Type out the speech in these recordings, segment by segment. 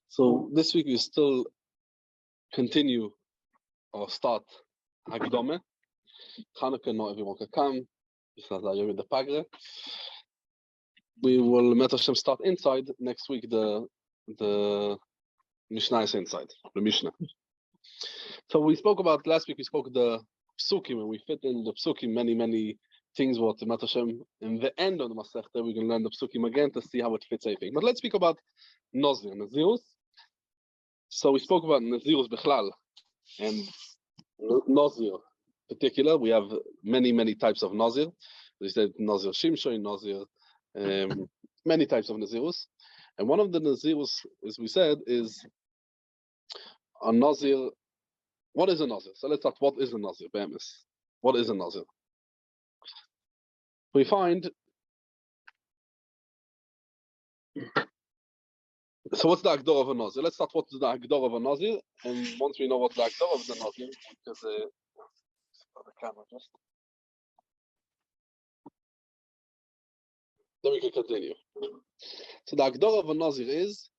So this week we still continue or start Hagdome. Hanukkah, not everyone can come. The Pagre. We will Met Hashem start inside next week. The Mishnah is inside the Mishnah. So we spoke about last week. We spoke the Psukim, and we fit in the Psukim many things. What Met Hashem in the end of the Masechet, we're going to learn the Psukim again to see how it fits everything. But let's speak about Nazir, Nazirus. So we spoke about Nazirus Bechlal and Nazir particular. We have many types of Nazir. We said Nazir Shimshon, Nazir, many types of Nazirus. And one of the Nazirus, as we said, is a Nazir. What is a Nazir? So let's start. What is a Nazir? What is a Nazir? We find. So what's the Agdor of a Nazir? Let's start what's the Agdor of a Nazir, and once we know what the Agdor of the Nazir, because the camera just. Then we can continue. So the Agdor of a Nazir is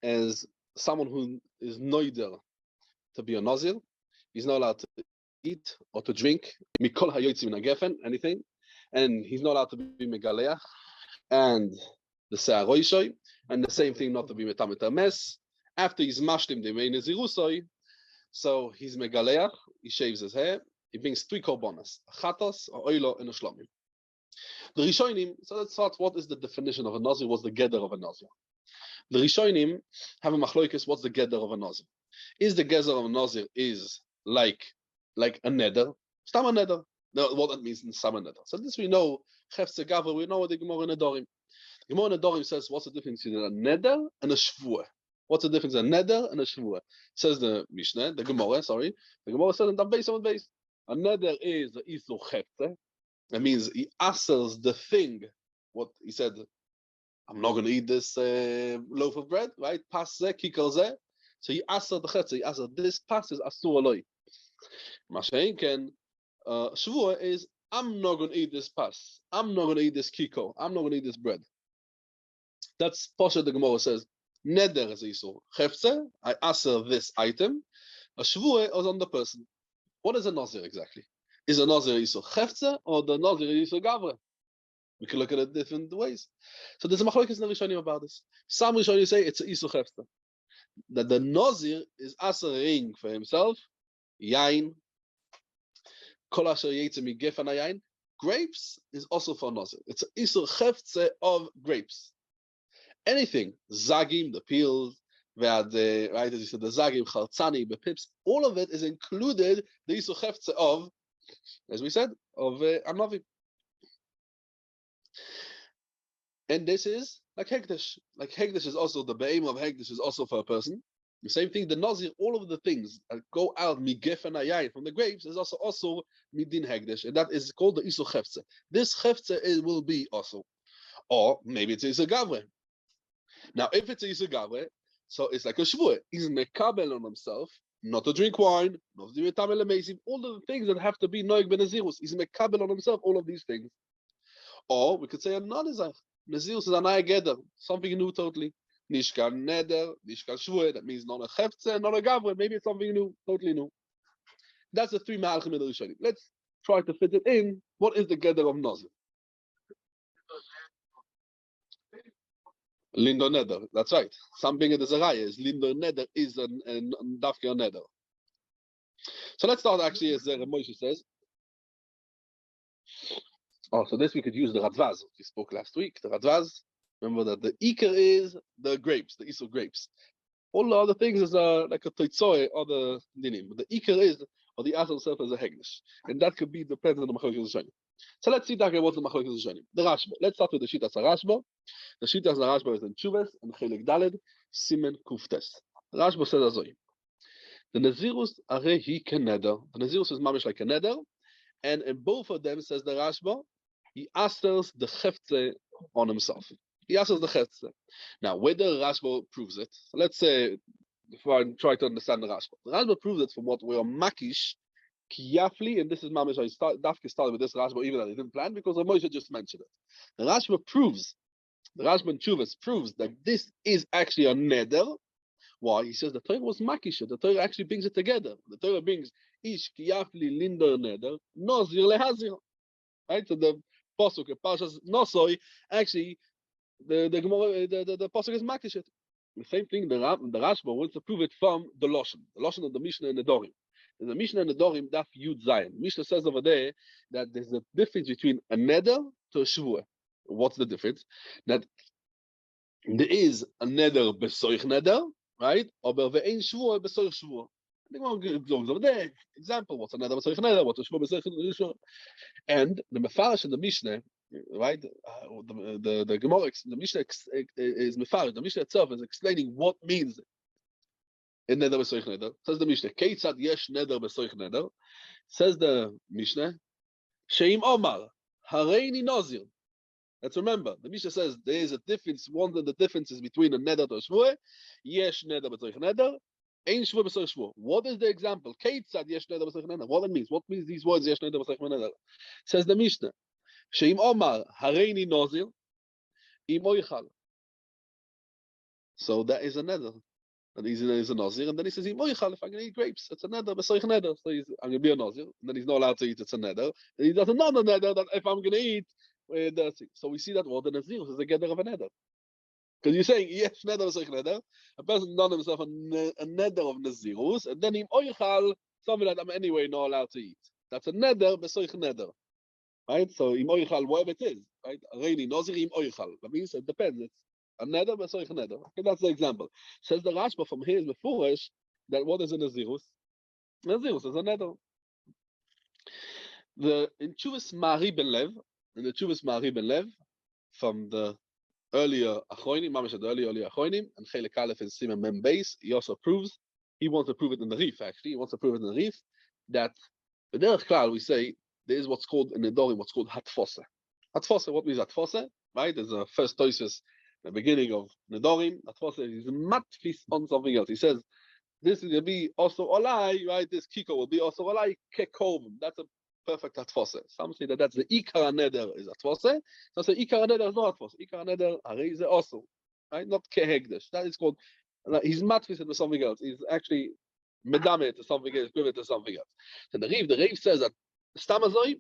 as someone who is noider to be a Nazir. He's not allowed to eat or to drink, mikol hayotzim nagefen, anything, and he's not allowed to be megaleach, and the se'aroishoy, and the same thing not to be metamet hames. After he's mashlim the main nazirusoi, so he's megaleach, he shaves his hair, he brings 3 korbanos, a chatos, a oilo, and a shlomim. The Rishonim, so let's start. What is the definition of a Nazir? What's the gather of a Nazir? The Rishonim have a machloikis. What's the gather of a Nazir? Is the gather of a Nazir is like a neder? Stam a neder. No, what that means in Stam a neder. So this we know. Chefze Gavra, we know what the Gemara Nedorim. The Gemara Nedorim says what's the difference between a neder and a shvur? What's the difference between a neder and a shvur? Says the Mishnah, the Gemara. Sorry, the Gemara says in the base on base. A neder is the isur chefze. That means he answers the thing. What he said, I'm not going to eat this loaf of bread, right? Pas ze, kikal ze. So he answered the chetze. He answered this pas is asur aloi. Masha'inken, shvua is I'm not going to eat this pas. I'm not going to eat this kiko. I'm not going to eat this bread. That's Pasha the Gemara says. Neder is isur chefze. I answer this item. A shvua is on the person. What is a nazir exactly? Is a Nazir Yisur Chefze or the Nazir Yisur Gavra? We can look at it different ways. So there's a machlokes in the Rishonim about this. Some Rishonim say it's a Yisur Chefze. That the Nazir is asering for himself, yain, kol asher yetze migefan yain. Grapes is also for Nazir. It's a Yisur Chefze of grapes. Anything, zagim, the peels, right, as you said, the zagim, chaltzani, the pips, all of it is included the Yisur Chefze of, as we said, of Anavi. And this is like Hekdesh. Like Hekdesh is also, the Be'im of Hekdesh is also for a person. The same thing, the Nazir, all of the things that go out, Migef and Ayayin, from the grapes, is also Midin Hekdesh. And that is called the Isu Chefze. This Chefze will be also. Or maybe it's Isu Gavre. Now, if it's Isu Gavre, so it's like a Shvuah. He's Mekabel on himself, not to drink wine, not to do tamel amazing, all of the things that have to be noig ben nazirus. He's mekabel on himself, all of these things. Or we could say a non-nazir. Nazirus is an ayageder, something new totally. Nishkan neder, nishkan shvuah, that means not a chefze, not a gavre, maybe it's something new, totally new. That's the 3 ma'alchim in the Rishonim. Let's try to fit it in. What is the gather of nazir? Lindo neder, that's right. Something in the Zeraya is Lindo neder is a dafke neder. So let's start actually as Moshe says. Oh, so this we could use the Radvaz. We spoke last week. The Radvaz, remember that the Iker is the grapes, the Isur grapes. All the other things is like a Toitzoe or the Dinim. But the Iker is, or the Asal itself is a Hegnish. And that could be dependent on the Machlokes Rishonim. So let's see what's the Machlokes Rishonim. The Rashba. Let's start with the Shitas Rashba. The Shitas Rashba is in Chuvas and Chelik Daled, Simen Kuftes. Rashba says Azoi. The Nazirus are he keneder. The Nazirus is mamish like a neder. And in both of them, says the Rashba, he answers the Chefze on himself. He answers the Chefze. Now, whether Rashba proves it, so let's say, before I try to understand the Rashba proves it from what we are makish Kiyafli, and this is Mamish. Dafka started with this Rashba, even though they didn't plan, because Moshe just mentioned it. The Rashba proves, the Rashba and Chuvas proves that this is actually a neder. Why? He says the Torah was makisha. The Torah actually brings it together. The Torah brings ish kiyafli linder neder Nazir lehazir. Right? So the pasuk, Parshas Nosoi, actually the Gemara, the pasuk is makisha. The same thing. The Rashba wants to prove it from the lashon of the Mishnah and the Dorim. In the Mishnah and the Dorim, Daf Yud Zayin, Mishnah says over there that there's a difference between a neder to a shvua. What's the difference? That there is a neder besoich neder, right? Or ve'ein shvua besoich shvua. I think we'll over there. Example: what's a neder besoich neder? What's a shvua besoich shvua? And the Mefarish in the Mishnah, right? The Gemara, the Mishnah is Mefarish. The Mishnah itself is explaining what means in neder besoich neder. Says the Mishnah, Keitzad yesh neder besoich neder. Says the Mishnah, Sheim Omar Hareini Nazir. Let's remember, the Mishnah says there is a difference. One of the differences between a neder to a shvua, yesh neder besoich neder, ein shvua besoich shvua. What is the example? Keitzad yesh neder besoich neder. What it means? What means these words? Yesh neder besoich neder. Says the Mishnah, Sheim Omar Hareini Nazir, im oichal. So that is a neder. And he's a Nazir, and then he says, if I'm going to eat grapes, it's a neder, besoich neder. So I'm going to be a Nazir, and then he's not allowed to eat, it's a neder. And he does another neder that if I'm going to eat, so we see that the Nazir is a gather of a neder. Because you're saying, yes, neder, besoich neder. A person done himself a neder of Nazirus, and then him oichal, something that I'm anyway not allowed to eat. That's a neder, besoich neder. Right? So im oichal, whatever it is, right? Reini Nazir, im oichal. That means it depends. It's a neder, besoich neder. Okay, that's the example. Says the Rashba from here is beforish that what is a Nazirus? Nazirus is a neder. In Chuvas Mari Ben Lev, in the Chuvas Mari Ben Lev, from the earlier Achronim, Mamish the earlier Achronim, and Chelek Aleph and Simon Mem Beis, he also proves, he wants to prove it in the Rif actually, he wants to prove it in the Rif, that the Derech Klal, we say, there is what's called in the Dorim, what's called Hatfosa. Hatfosa, what means Hatfosa? Right? There's a first Toisus, the beginning of Nedorim. Hatfosa is matfis on something else. He says, this is going to be also Olai, right? This Kiko will be also Olai Kekovim. That's a perfect Hatfosa. Some say that that's the Ikar Neder is Hatfosa. Some say Ikar Neder is not Hatfosa. Ikar Neder is also, right? Not Kehegdesh. That is called, he's matfis into something else. He's actually medame to something else, give it to something else. So the Rev says that Stamazoi,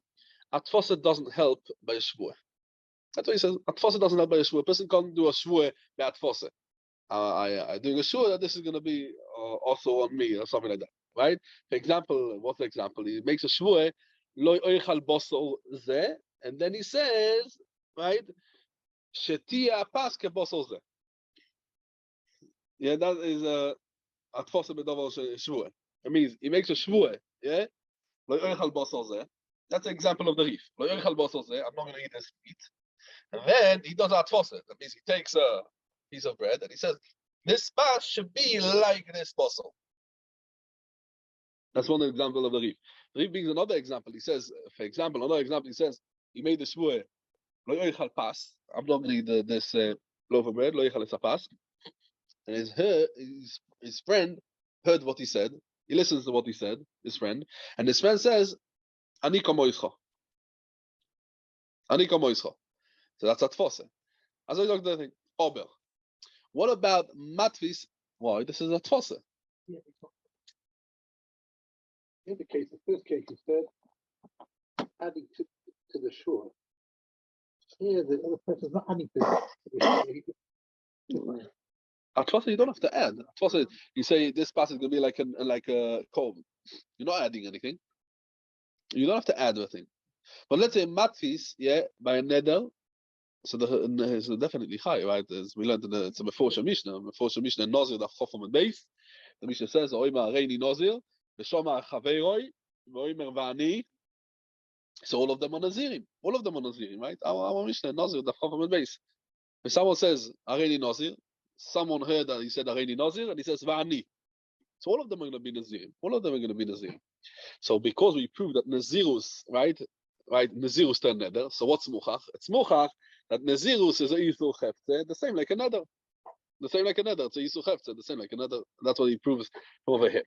Hatfosa doesn't help by a Shvuah. That's what he says. Atfosa doesn't help by a shvua. A person can't do a shvua by atfosa. I doing a shvua that this is going to be also on me or something like that, right? For example, what's the example? He makes a shvua, lo oichal bosol ze, and then he says, right, shetia pas ke bosol ze. Yeah, that is atfosa bedavar shvua. It means he makes a shvua, yeah, lo oichal bosol ze. That's an example of the Rif. Lo oichal bosol ze. I'm not going to eat this meat. And then he does atfosa. That means he takes a piece of bread and he says, this pas should be like this bosel. That's one example of the Rif. The Rif brings another example. He says, for example, another example, he says, he made the shvua, lo yoichal pas. I'm not going to eat this loaf of bread, lo yoichal pas. And his friend heard what he said. He listens to what he said, his friend. And his friend says, Ani kamoischa. Ani kamoischa. So that's atfosa. As I look at the thing, ober. What about matvis? Why? This is atfosa. Yeah, in the first case, you said adding to the shore. Here, the other person's not adding to the shore. Atfosa, you don't have to add. Atfosa, you say this pass is going to be like a comb. You're not adding anything. You don't have to add anything. But let's say matvis, yeah, by a neder. So so definitely high, right? As we learned in it's a Mefosha Mishnah. Mefosha Mishnah Nazir daf chofam and base. The Mishnah says, "Oima reini Nazir, v'shoma chaveiroi, v'oimer v'ani." So all of them are Nazirim. All of them are Nazirim, right? Our Mishnah Nazir daf chofam and base. If someone says Areini Nazir, someone heard that he said Areini Nazir, and he says v'ani. So all of them are going to be Nazirim. All of them are going to be Nazirim. So because we proved that Nazirus, right, Nazirus turn neder. So what's muchach? It's muchach that Nazirus is a Yisur Chefze, the same like a neder. The same like a neder. It's a Yisur Chefze, the same like a neder. That's what he proves over here.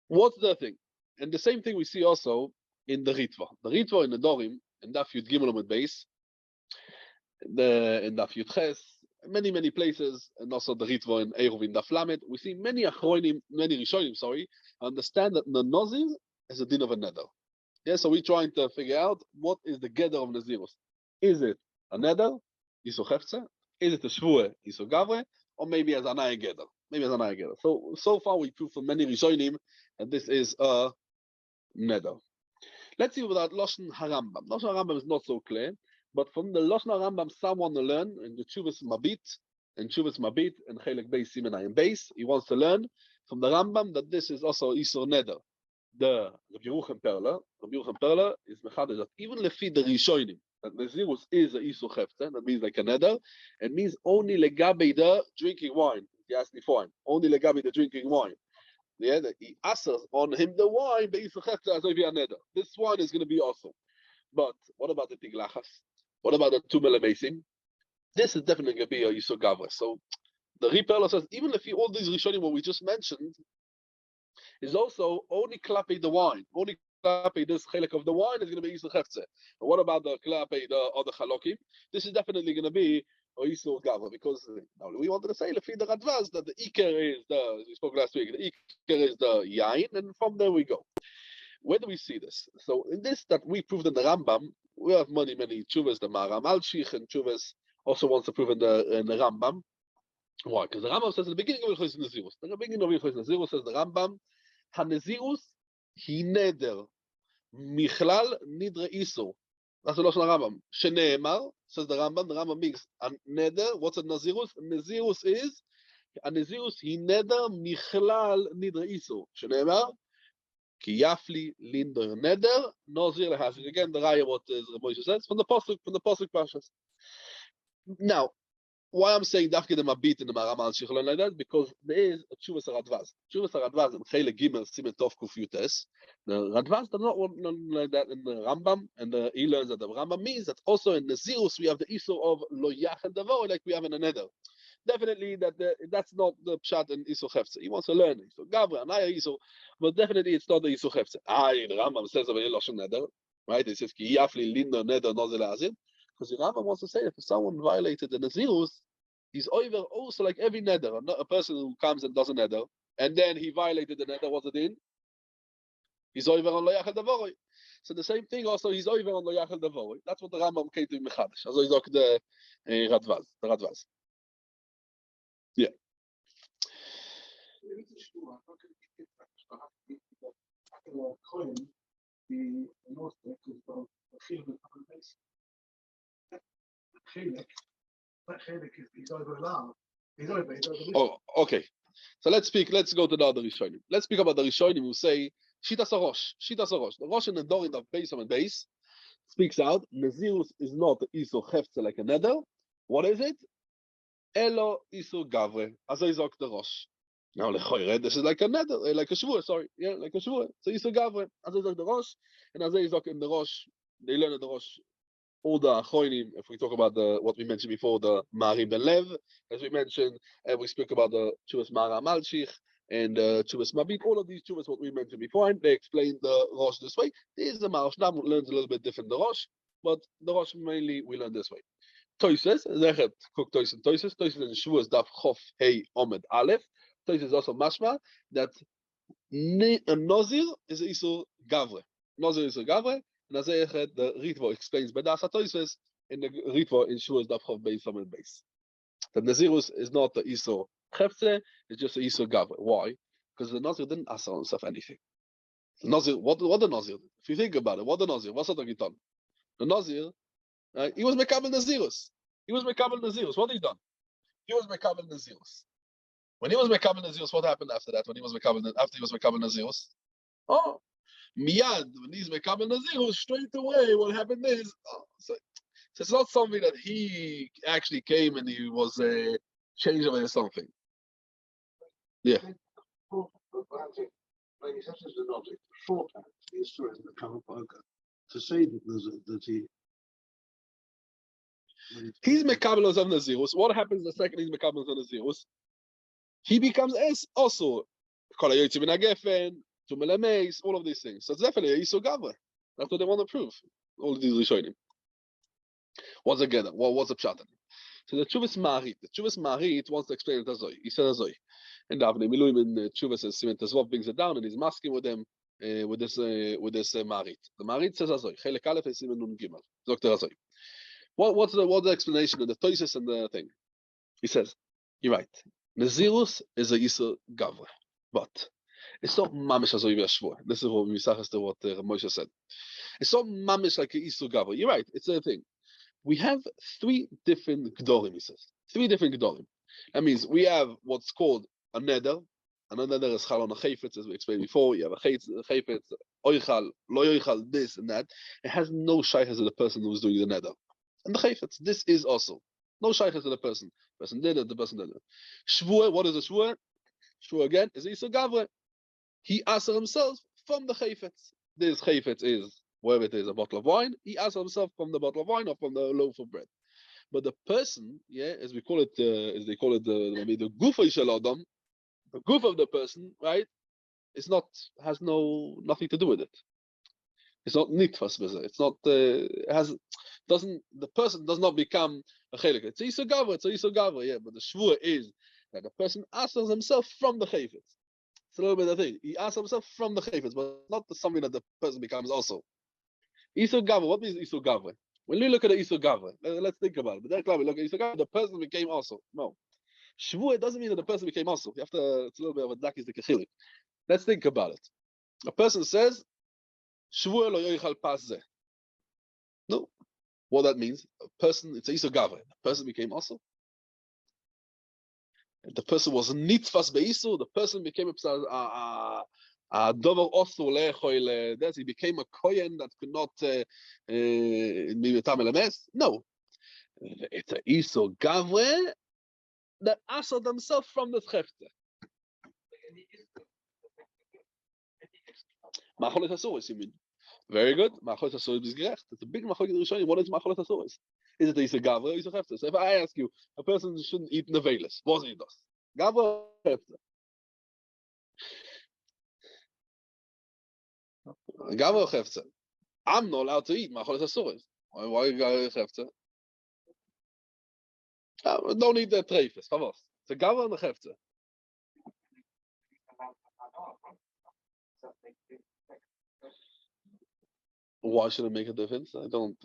What's the thing? And the same thing we see also in the Ritva. The Ritva in the Dorim, in Daf Yud Gimel Amud Beis, in Daf Yud Ches, many places, and also the Ritva in Eruv in Daf Lamed, we see many Rishonim, understand that the Nazir is a din of a neder. Yeah, so we're trying to figure out what is the gather of Nazirus. Is it a neder, Iso Hefze? Is it a Shvue, Iso Gavre? Or maybe as Anaya gather? Maybe as Anaya gather. So far we prove from many Rishonim that this is a neder. Let's see about Lashon HaRambam. Lashon HaRambam is not so clear, but from the Lashon HaRambam, someone to learn in the Chuvas Mabit, and Chelek Beis Simenayim Beis, he wants to learn from the Rambam that this is also Isur Neder. The Rabbi Yerucham Perla is mechadeh that even lefi the Rishonim, that Nazirus is a Isur Hefte, that means like a Neder, it means only legabe the drinking wine. He asked me fine, only legabe the drinking wine. Yeah, that he asks on him the wine, but Isur Hefte as a Neder. This wine is going to be awesome. But what about the Tiglachas? What about the 2 millimesim? This is definitely going to be a Yisur Gavra. So the Riperla says, even if all these Rishonim, what we just mentioned, is also only klape the wine. Only klape this chelek of the wine is going to be Yisur Hefze. And what about the klape the other chalokim? This is definitely going to be a Yisur Gavra, because now we wanted to say lefi the Radvaz that the Iker is the, we spoke last week, the Iker is the Yain, and from there we go. Where do we see this? So in this that we proved in the Rambam, we have many tshuvas, the Maram Al-Shich and tshuvas also wants to prove in the Rambam. Why? Because the Rambam says at the beginning of Ilchos Nazirus. The beginning of Ilchos Nazirus says the Rambam, HaNazirus hi neder michlal nidre iso. That's the Lashon Rambam. Sheneemar, says the Rambam means a neder. What's a Nazirus? Nazirus is a Nazirus hi neder michlal nidre iso. Sheneemar ki yafli linder neder Nazir lehasik. Again, the Raya what Moshe says from the pasuk Pashas. Now, why I'm saying Dafke the Mabit in the Maram Al-Shich like that, because there is a Chuvas Radvaz. Chuvas Radvaz in Chele Gimel Simen Tov Kuf Yutes. The Radvaz does not want like that in the Rambam, and he learns that the Rambam means that also in the Zirus we have the Isur of Lo Yachel Davor like we have in the Neder. Definitely that's not the Pshat in Isur Hefze. He wants to learn Isur Gavra, Anaya Isur, but definitely it's not the Isur Hefze. The Rambam says over here Lashon Neder, right? It says Ki Yafli Linder Neder Nozil Azim. Because the Rambam wants to say that if someone violated the Nazirus, he's over also like every neder. A person who comes and does a neder, and then he violated the neder, what's it in? He's over on Lo Yachel Davoroi. So the same thing also, he's over on Lo Yachel Davoroi. That's what the Rambam came to Mechadish. Also he's like the Radvaz. Yeah. Oh, okay. So let's go to the other Rishonim. Let's speak about the Rishonim who say Shitas Arosh. The Rosh in the Dorin of Beis on Beis speaks out. Nazirus is not Isur Hefze like a neder. What is it? Elo Isur Gavre. As I the Rosh. Now this is like a neder, like a shvur. Sorry, yeah, like a shvur. So Isur Gavre. As I the Rosh, and as I in the Rosh, they learn at the Rosh. All the Achronim, if we talk about what we mentioned before, the Marim Ben Lev, as we mentioned, and we spoke about the Chuvas Maram Al-Shich and Chuvas Mabit, all of these Chuvas, what we mentioned before, and they explain the Rosh this way. There is the Maharshnam learns a little bit different the Rosh, but the Rosh mainly we learn this way. Toises, Zechet, Kuk Toises and Toises in Shuas Daf Chof Hey Omed Aleph. Toises is also mashma that a Nazir is Isur Gavre. Nazir is Isur Gavre. And the Ritva explains by Das HaToises in the Ritva in Shuas Daf Chof Beis Omed Beis. The Nazirus is not the Isur Hefze, it's just the Isur Gavre. Why? Because the Nazir didn't ask on himself anything. The Nazir, what the Nazir? If you think about it, what the Nazir? What's the Gitan? The Nazir, he was Mekabel Nazirus. What he done? He was Mekabel Nazirus. When he was Mekabel Nazirus, what happened after that? After he was Mekabel Nazirus? Oh, Miyad, when he's Mekabel Nazirus, straight away, what happened is, so it's not something that he actually came and he was changed away or something. Yeah. To say that he's Mekabel of Nazirus. What happens the second he's Mekabel of Nazirus? He becomes also Kol HaYotzim Min HaGefen, to melemes, all of these things. So it's definitely a Iso Gavre. That's what they want to prove. All of these Rishonim. What's together? What's the pshat? So the Chuvas Marit wants to explain it as Zoy. He said as Zoy. And Davne Miluim in Chuvas and Simon Tezvov brings it down and he's masking with them with this Marit. The Marit says as Zoy. Chelek Aleph is Simon Nun Gimel. Dr. Azoy. What's the explanation of the Toises and the thing? He says, you're right. Nazirus is a Isa Gavre, but it's not mamish as Oiv Shvur. This is what Moshe said. It's not mamish like a Isa Gavre. You're right. It's a thing. We have 3 different Gdorim, he says. 3 different Gdorim. That means we have what's called a neder. And a neder is chal on a chayfetz, as we explained before. You have a chayfetz, oichal, lo oichal, this and that. It has no shaykhs to the person who is doing the neder. And the chayfetz, this is also. No shaykhs to the person. The person did it, the person did it. Shvur, what is a shvur? Shvur again is Isa Gavre. He asked himself from the chayfetz. This chayfetz is wherever it is, a bottle of wine, he asks himself from the bottle of wine or from the loaf of bread. But the person, as we call it, as they call it, the goof adam, the goof of the person, right, is has nothing to do with it. It's not nitfas b'zeh. It's not. The person does not become a chelik. It's Isa Gavre. It's Isa Gavre. But the shvur is that the person asks himself from the chayfetz. It's a little bit of the thing. He asks himself from the chayfetz, but not something that the person becomes also. Isa Gavre, what means Isa Gavre? When we look at the Isa Gavre, let's think about it. But then, look at Isa Gavre, the person became also. No. Shvur, it doesn't mean that the person became also. You have to, it's a little bit of a dakis de kechilik. Let's think about it. A person says, Shvur lo yoichal pas zeh. No. What that means, a person, it's Isa Gavre. The person became also. If the person was nitfas beisu, the person became dover also lechoil. He became a kohen that could not no. It's a Iso Gavre that answered themselves from the Schefte. Macholet Hasoris, you mean? Very good. Macholet Hasoris is gerecht. It's a big Macholet Rishonim. What is Macholet Hasoris? Is it Iso Gavre or Iso Schefte? So if I ask you, a person shouldn't eat neveles, what he does? Gavre or Schefte? Gavre or Schefte? I'm not allowed to eat Macholet Hasoris. Why Gavre Schefte? Don't eat the treifes, favos. It's a Gavre and a Schefte. Why should it make a difference? I don't.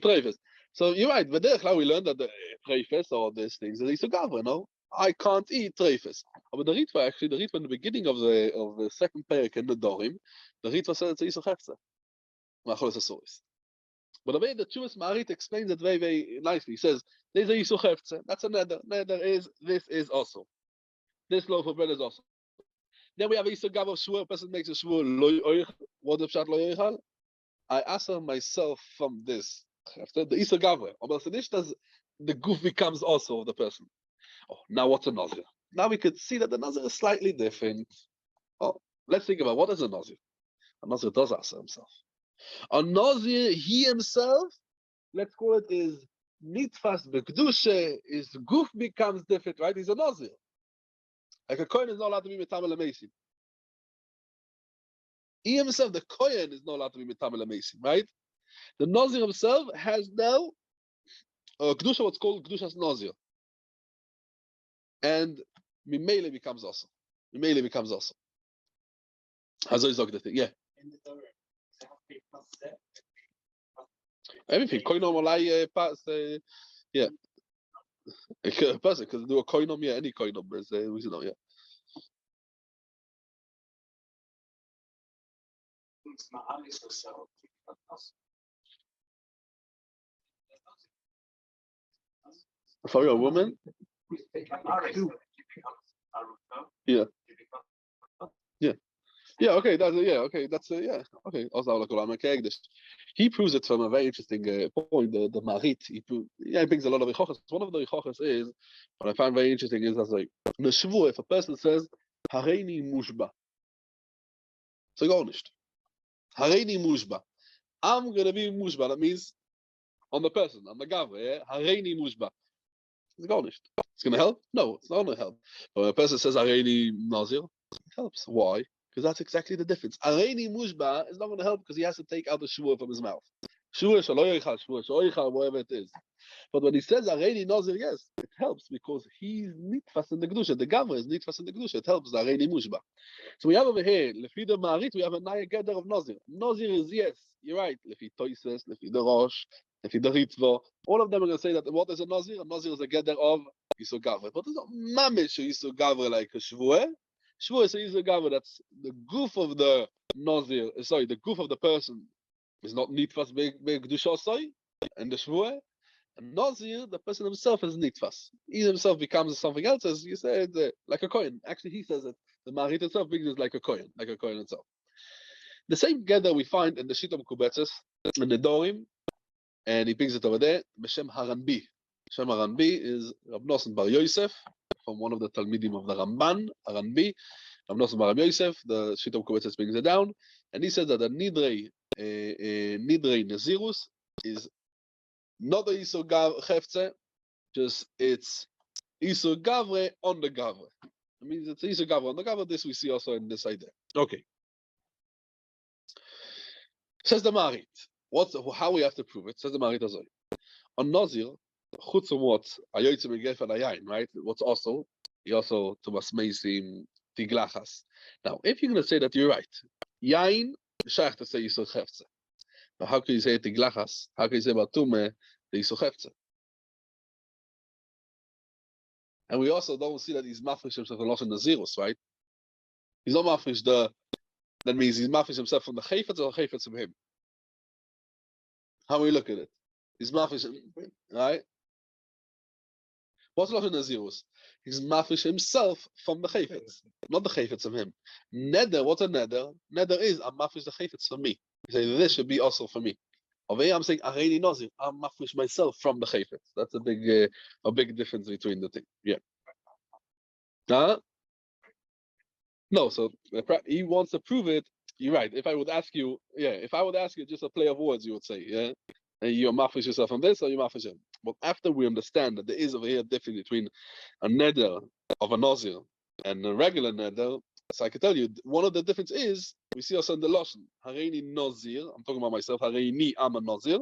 Treifes. So you're right. But how we learned that the treifes or these things is a Gavre, no? I can't eat treifes. But the Ritva actually, the Ritva in the beginning of the second parak in the Dorim, the Ritva said it's a Chefze. Macholes Asoris. But the way the Chuvas Marit explains it very, very nicely. He says, there's a Yisuch Hefze. That's a neder. This is also. This loaf of bread is also. Then we have a Yisuch Gavre Shvur. A person makes a Shvur. What the Pshat Lo Yoichal? I answer myself from this. The Yisuch Gavre. The goof becomes also of the person. Oh, now what's a Nazir? Now we could see that the Nazir is slightly different. Oh, let's think about what is a Nazir. A Nazir does answer himself. A Nazir, he himself, let's call it, is nitfas b'kedusha, his goof becomes different, right? He's a Nazir. Like a Kohen is not allowed to be mitamel amesim. He himself, the Kohen, is not allowed to be mitamel amesim, right? The Nazir himself has now kedusha, what's called kedushas Nazir, and Mimele becomes also. Mimele becomes also. Hazoi zog the thing, yeah. Everything. Koinom olai pass. Yeah. A person could do a koinom, yeah, any koinom. We know, yeah. For a woman? Yeah. Yeah. Yeah, okay, that's okay. He proves it from a very interesting point. The Marit, he brings a lot of richochas. One of the richochas is what I find very interesting is that like the shvur, if a person says Hareini mushba, so garnished. Hareini mushba, I'm gonna be mushba. That means on the person, on the gavre. Hareini mushba. It's garnished. It's going to help? No, it's not going to help. But when a person says Areini Nazir, it helps. Why? Because that's exactly the difference. Areini Mushba is not going to help because he has to take out the shua from his mouth. Shua shaloicha, shua shoicha, whatever it is. But when he says Areini Nazir, yes, it helps because he's nitfas in the Kedusha. The Gavra is nitfas in the Kedusha. It helps the Areini Mushba. So we have over here, Lefi the Marit, we have a Naya Geder of Nazir. Nazir is, yes, you're right. Lefi Toises, Lefi the Rosh, Lefi the Ritva. All of them are going to say that what is a Nazir? A Nazir is a Geder of Yisur Gavra. But it's not Mamish Yisur Gavra like a Shvuah. Shvuah is a Yisur Gavra. That's the goof of the Nazir. Sorry, the goof of the person is not Nitfas Be Kedushasai and the Shvuah. And Nazir, the person himself is Nitfas. He himself becomes something else, as you said, like a coin. Actually, he says it. The Marit itself brings it like a coin itself. The same Geder we find in the Shita Kubetzes, in the Dorim, and he brings it over there, Beshem Haranbi. Beshem Haranbi is Rab Nosson Bar Yosef, from one of the Talmidim of the Ramban, Haranbi. Rab Nosson Bar Yosef, the Shita Kubetzes brings it down, and he says that the Nidrei Nazirus is not the Isur Chefze, just it's Isur Gavre on the Gavre. It means it's Isur Gavre on the Gavre. This we see also in this idea. Okay. Says the Marit. How we have to prove it? Says the Marit Azoi. On Nazir, chutz from what Ayoytze Megef and Ayayin, right? What's also he also Tumas Meisim Tiglachas. Now, if you're going to say that you're right, Yain Shach to say Isur Chefze. Now, how can you say Tiglachas? How can you say about Tume the Isur Chefze? And we also don't see that he's mafresh himself a lot in the Nazirus, right? He's not mafresh that means he's mafresh himself from the Chayfetz or Chayfetz from him. How do we look at it? He's mafresh, right? What's lot in Nazirus? He's mafresh himself from the Chayfetz, not the Chayfetz from him. Neder, what's a Neder? Neder is, I'm mafresh the Chayfetz for me. You say, this should be also for me. Over here, I'm saying, Areini Nazir, I'm mafresh myself from the Chayfetz. That's a big difference between the two. Yeah. No, so he wants to prove it. You're right. If I would ask you just a play of words, you would say, yeah, and you're mafresh yourself from this or you're mafresh him. But after we understand that there is over here a difference between a neder of a Nazir and a regular neder, so I can tell you, one of the difference is, we see also in the Lashon, Hareini Nazir, I'm talking about myself, Hareini am a Nazir.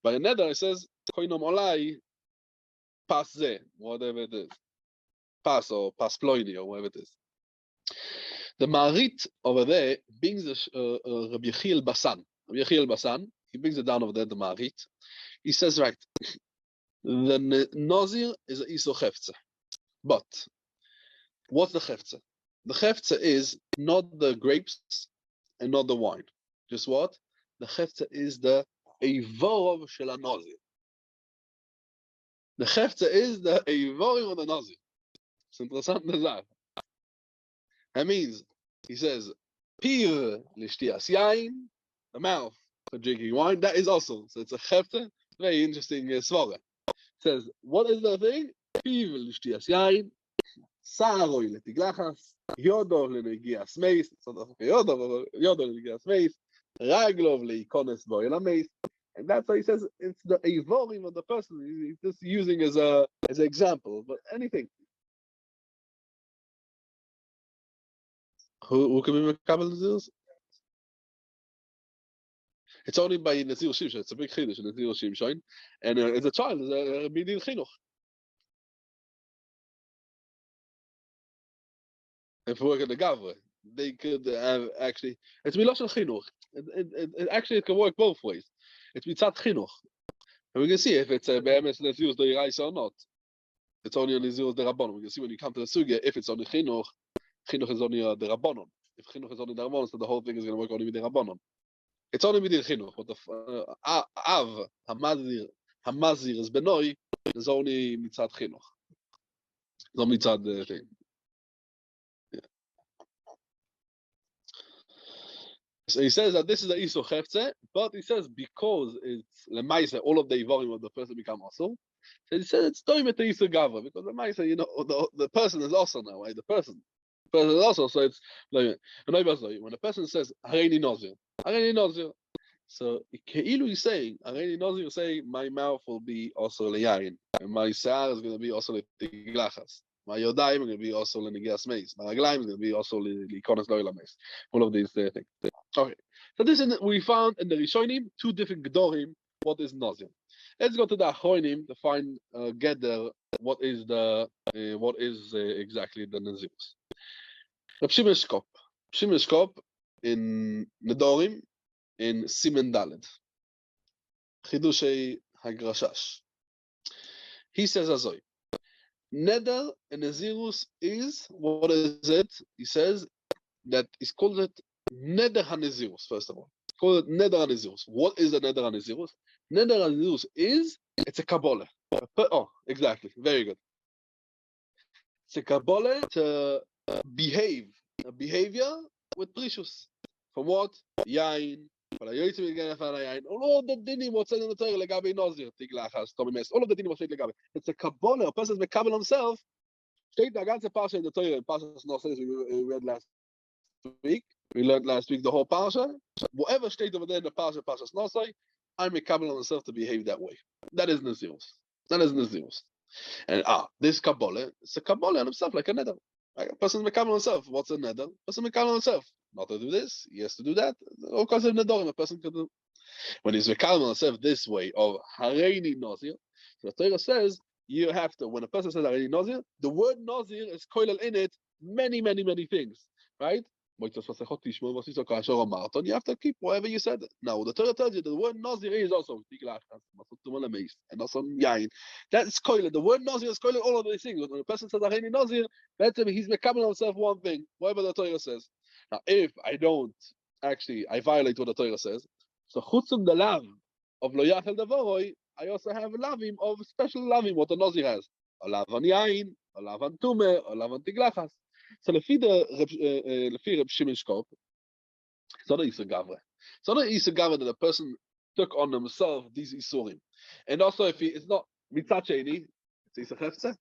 By a neder, it says, Koinom olai pas ze, whatever it is. Pas or pas ploini or whatever it is. The Marit over there brings the Rabbi Yechiel Basan. Rabbi Yechiel Basan, he brings it down over there, the Marit. He says, right, the Nazir is a Isur Chefze. But what's the Chefze? The Chefze is not the grapes and not the wine. Just what? The Chefze is the Eivorov Shel Nazir. The Chefze is the Eivorim of the Nazir. It's interessant Nazar. That means, he says, Pir Lishtias Yain, the mouth for drinking wine, that is also. So it's a Chefze, very interesting svara. It says, what is the thing? Pir Lishtias Yain, Saroi Letiglachas, Yodov Lenegias Meis, Yodov Lenegias Meis, Raglov Leikones Boil Meis. And that's why he says it's the Eivorim of the person. He's just using as an example, but anything. Who can be Mekabel Nazirs? It's only by Nazir Shimshon. It's a big chiddush in Nazir Shimshon. And as a child, it's a midin chinuch. If we work at the Gavre, they could have actually. It's Milosh Chinuch. It can work both ways. It's Mitzat Chinuch. And we can see if it's BMS Nazirus Deiraisa or not. It's only on Nazirus Derabbanon. We can see when you come to the Sugya, if it's only Chinuch, Chinuch is only Derabbanon. If Chinuch is only Derabbanon, so the whole thing is going to work only with Derabbanon. It's only with Chinuch. But the Av, Hamazir is Benoi, is only Mitzat Chinuch. It's not Mitzat thing. So he says that this is the Isur Chefze, but he says because it's Lemaisa, all of the Ivorim of the person become also. So he says it's Toimet Isur Gavra, because Lemaisa, the person is also now, right? The person is also, so it's like when the person says Hareini Nazir, So Keilu is saying, Areni Nazir is saying, my mouth will be also leyayin, and my sar is going to be also letiglachas. My yodayim is going to be also lenigas meis. My raglayim is going to be also likonas loyla meis. All of these things. Okay. So this is we found in the Rishonim 2 different gedorim. What is Nazir? Let's go to the Achronim to find Geder. What is exactly the Nazirus? Reb Shimon Shkop. Shimon Shkop in Nedorim in Simen Daled. Chidushei Hagrashash. He says Azoy. Neder and Nazirus is, what is it? He says that he's called it Neder HaNazirus, first of all. Call it Neder HaNazirus. What is the Neder HaNazirus? Neder HaNazirus is, it's a Kabbalah. Oh, exactly. Very good. It's a Kabbalah to behave, a behavior with precious. From what? Yain. All the dinim what's said in the Torah legabe Nazir, tiglachas, tomimes, all of the dinim what's said legabe. It's a Kabbalah. A person is mekabel himself. Steht the ganze Parsha in the Torah, Parsha Nazir we read last week. We learned last week the whole Parsha. Whatever state over there in the Parsha Nazir, I'm mekabel on myself to behave that way. That is Nazirus. That is Nazirus. And this Kabbalah, it's a Kabbalah on himself, like a neder. Like a person mekabel on himself. What's a neder? A person mekabel on himself. Not to do this, he has to do that. All kinds of nedorim a person can do. When he's mekabel on himself this way of Hareini Nazir, so the Torah says you have to, when a person says Hareini Nazir, the word Nazir is koilel in it many things, right? You have to keep whatever you said. Now, the Torah tells you the word Nazir is also and also yain. That's koilel. The word Nazir is koilel all of these things. When a person says Hareini Nazir, that's him. He's mekabel on himself one thing, whatever the Torah says. Now, if I don't, actually, I violate what the Torah says, so chutzum the lav of lo yachel davoroi, I also have a lavim of special lavim, what the Nazir has. A lav on yain, a lav on tumeh, a lav on tiglachas. So, lefi Reb Shimon Shkop, it's not an Isur Gavre. It's not an Isur Gavre that a person took on himself these Isurim. And also, if it's not mitzat sheni, it's Isur Heftzeh.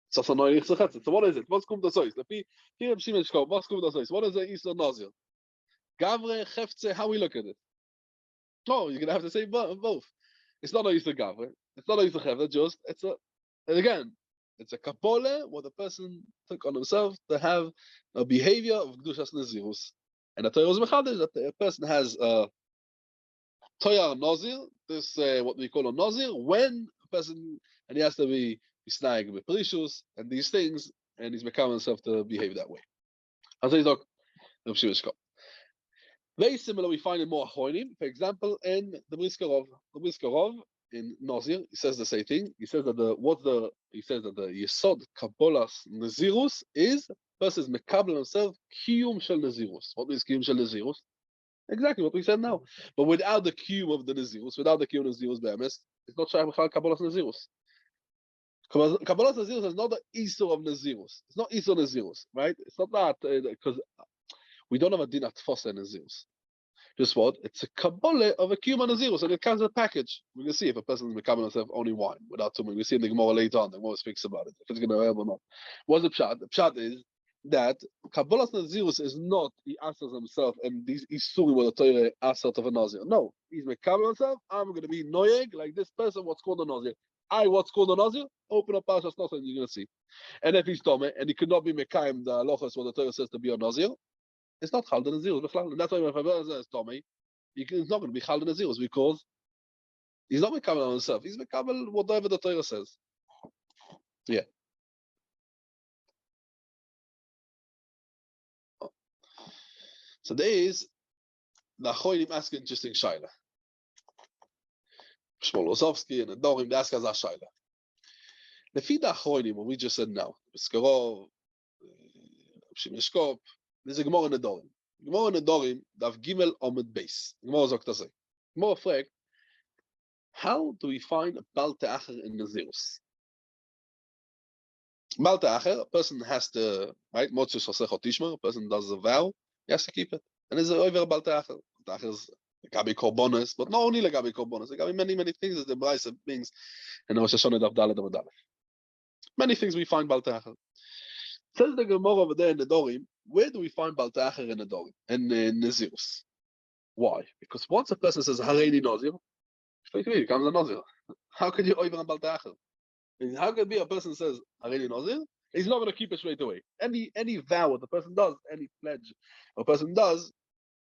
So what is it? What's kum dasois? Lefi Reb Shimon Shkop, what's kum dasois? What is the Isur Nazir? Gavre, Heftzeh, how we look at it? No, you're gonna have to say both. It's not a Isur Gavre. It's not a Isur Heftzeh. Just and again, it's a Kabbalah what the person took on himself to have a behavior of Kedushas Nazirus. And the Torah is mechadish that a person has a Toyar Nazir, this what we call a Nazir, when a person, and he has to be snag with Perishus and these things, and he's becoming himself to behave that way. I'll tell you, Doc, very similar we find in more Achronim, for example, in the Briskerov. The Briskerov in Nazir, he says the same thing. He says that the Yesod Kabbalas Nazirus is versus Mekabel himself Kiyum Shel Nazirus. What is Kiyum Shel Nazirus? Exactly what we said now. But without the Kiyum of the Nazirus, without the Kiyum of Nazirus Be'emes, it's not Shaykh Kabbalas Nazirus. Kabbalas Nazirus is not the Isur of Nazirus. It's not Isur Nazirus, right? It's not that because we don't have a din at Tfosa Nazirus. Just what? It's a Kabbalah of a Kiyum Nazirus, and it comes in a package. We can see if a person is becoming himself only wine without tumah. We see in the Gemara later on. The Gemara speaks about it. If it's going to help or not. What's the pshat? The pshat is that Kabbalas Nazirus is not he answers himself and these Isurim with the Torah answer of a Nazir. No, he's mekabel himself. I'm going to be noyeg like this person. What's called a Nazir? What's called a Nazir? Open up Parshas Nazir and you're going to see. And if he's Tomei and he could not be mekayim the halachos what the Torah says to be a Nazir, it's not Chal the Nazirus. And that's why if a person says Tomei, he's not going to be Chal the Nazirus because he's not mekabel on himself. He's mekabel whatever the Torah says. Yeah. So there is the Achronim ask an interesting shaila. Shmuel Osovsky and the Dorim, they ask us a shaila. The feed the Achronim, what we just said now, Skarov, Shimon Shkop, there's a Gemara in the Dorim. Gemara in the Dorim, Dav Gimel Omed Beis. Gemara sagt das. Gemara fragt, how do we find a Bal Te'acher in Nazirus? Bal Te'acher, a person has to, right, Motzus Hasechot Tishma, a person does a vow, he has to keep it. And there's over Bal Te'acher. Te'acher is Gabi Korbonos, but not only Gabi Korbonos, there are many things as the Braisa brings in Rosh Hashanah Daf Daled Amud Aleph. Many things we find Bal Te'acher. Says the Gemara over there in the Dorim, where do we find Bal Te'acher in the Dorim? In Nazirus. Why? Because once a person says Haredi Nazir, straight away he becomes a Nazir. How could you over and Baltacher? How could it be a person says Haredi Nazir? He's not going to keep it straight away. Any vow that the person does, any pledge a person does,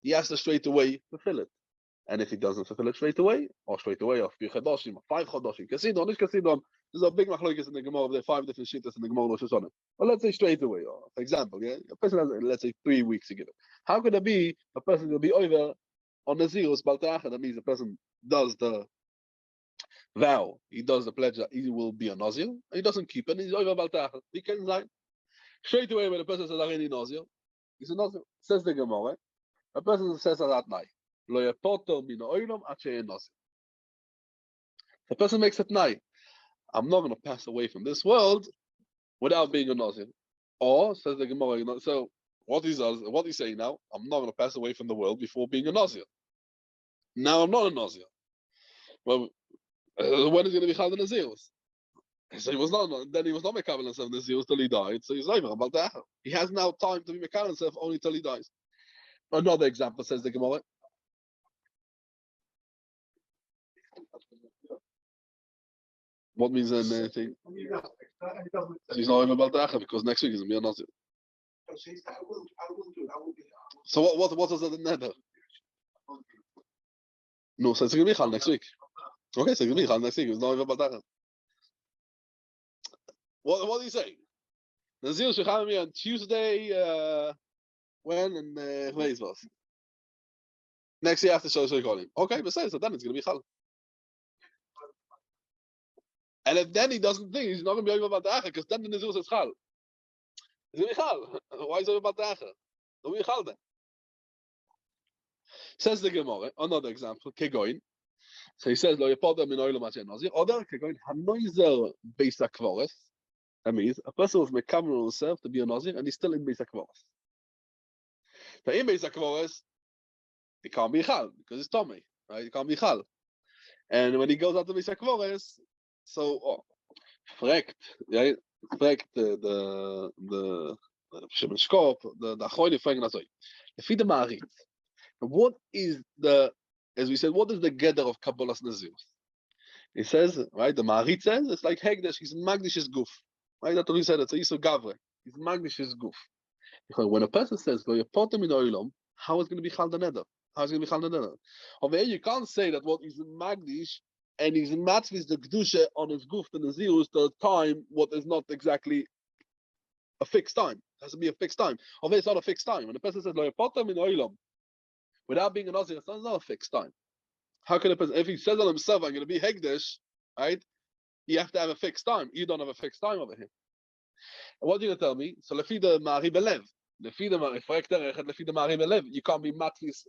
he has to straight away fulfill it. And if he doesn't fulfill it straight away, or 4 Chodoshim, or 5 Chodoshim, Kasidon, Ish Kasidon, there's a big machlokes in the Gemara, there are 5 different shittas in the Gemara, Rosh Hashanah. Well, let's say straight away, or for example, yeah, a person has, let's say, 3 weeks to give it. How could it be a person will be over on Nazirus Baltacha? That means the person does the vow, he does the pledge that he will be a Nazir, and he doesn't keep it, he's over Baltacha. He can like straight away when the person says Areni Nazir, he's a Nazir. Says the Gemara, a person says that night. The person makes it night. I'm not going to pass away from this world without being a Nazir. Or says the Gemara, so what he's saying now, I'm not going to pass away from the world before being a Nazir. Now I'm not a Nazir. Well, when is he going to be called a Nazir? So he was not. Then he was not Mekabel himself Nazir till he died. So he's over about that. He has now time to be Mekabel himself only till he dies. Another example says the Gemara. What means anything? He's not even about that because next week is going to be a Nazir. So what is it in there? No, so it's going to be Chal next week. Okay, so it's going to be Chal next week. It's not even about that. What are you saying? Nazir should have me on Tuesday. When and where is was? Next year after Shalosh Kolim. Okay, but so then it's going to be Chal. And if then he doesn't think he's not going to be over about the Acher, because then the Nazir says Chal. It's going to be Chal. Why is it over about the Acher? Don't be Chal then. Says the Gemara, another example, Kegoin. So he says, Lo Yepoda Min Oilam Asher Nazir. Other Kegoin, Hanoizer Beis HaKvoros. That means a person was Mekabel himself to be a Nazir, and he's still in Beis HaKvoros. But in Beis HaKvoros, he can't be Chal, because it's Tomei, right? He can't be Chal. And when he goes out to Beis HaKvoros, so, fragt, right? Fragt the Shimon Shkop, the Achronim fragen also. If the Marit, what is the, as we said, what is the gather of Kabbalah's Nazirus? He says, right, the Marit says, it's like Hegdesh, he's Magdish's goof. Right, that's what he said, it's a Yisur Gavre. He's Magdish's goof. Because when a person says, Lo Yepotem in Oilom, how is it going to be Chal the Neder? How is it going to be Chal the Neder? Over here, you can't say that what is Magdish and he's matvis the kedusha on his goof the nazirus the time what is not exactly a fixed time. It has to be a fixed time. Although it's not a fixed time. When the person says Lo Yepotem in Oilom, without being a nazir, it's not a fixed time. How can a person, if he says on himself, I'm going to be hegdesh, right? You have to have a fixed time. You don't have a fixed time over here. And what are you going to tell me? So lefi the mari belev, lefi the mari belev, you can't be matvis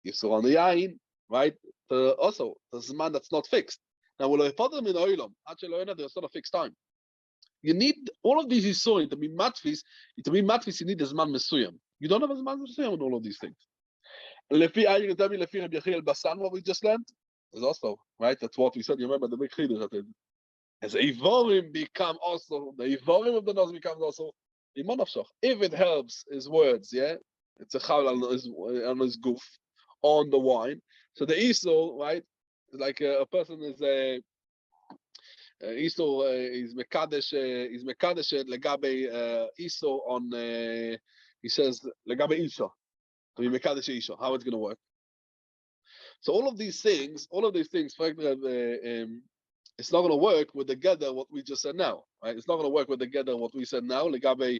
yisur on the yain, right? Also, there's a man that's not fixed. Now, there's not a fixed time. You need all of these yisurim to be matvis. To be matvis, you need a zman mesuyam. You don't have a zman mesuyam on all of these things. Lefi, are you going to tell me lefi Rabbi Yechiel Basan what we just learned? Is also right. That's what we said. You remember the big chiddush that as Ivorim become also the Ivorim of the Nazir becomes also Iman Nafshach. If it helps his words, yeah, it's a chal on his goof on the wine. So the Isur, right, like a person is a Isur is mekadesh legabe Isur on he says legabe Isha to be mekadesh Isha. How it's going to work? So all of these things, it's not going to work with the gather what we just said now, right? It's not going to work with the gather what we said now legabe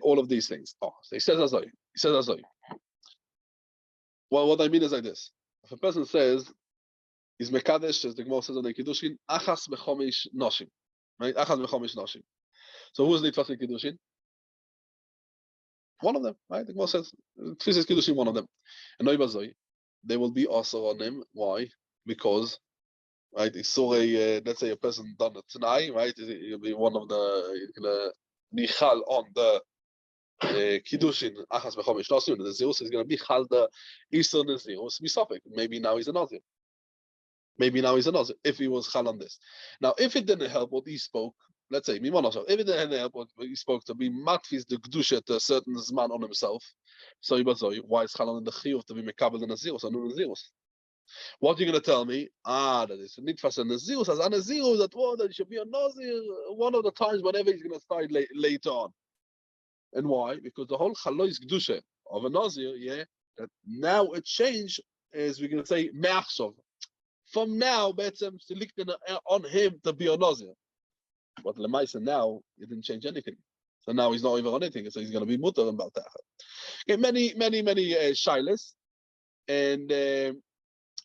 all of these things. Oh, so he says as though. Well, what I mean is like this: if a person says, "Is mekadesh," as the Gemara says on the Kiddushin, "Achas mechomish noshim," right? Achas mechomish noshim. So who's nitfas in Kiddushin? One of them, right? The Gemara says, "Tfis Kiddushin," one of them. And noibazoi, they will be also on them. Why? Because, right? He saw let's say a person done it tonight, right? It'll be one of the nichal on the. Kiddushin achas mechomish nosim. The Zeus is going to be chal the Isur Nazirus misafek. Maybe now he's a Nazir. If he was chal on this. Now, if it didn't help what he spoke, let's say, if what he spoke to be matfis the Gdusha to a certain Zman on himself, so why is Chalon the Chiyuv to be Mekabel the Nazirus and Nazirus? What are you going to tell me? That is Nitfas and Nazirus, as a Nazirus, that should be a Nazir one of the times whenever he's going to start later on. And why? Because the whole Chalois Gdusha of a Nazir, that now it changed, is we're going to say, Me'achshav. From now, Betzem, on him to be a Nazir. But Lemaisa now, it didn't change anything. So now he's not even on anything, so he's going to be mutter and baltacha. Okay, many shilas. And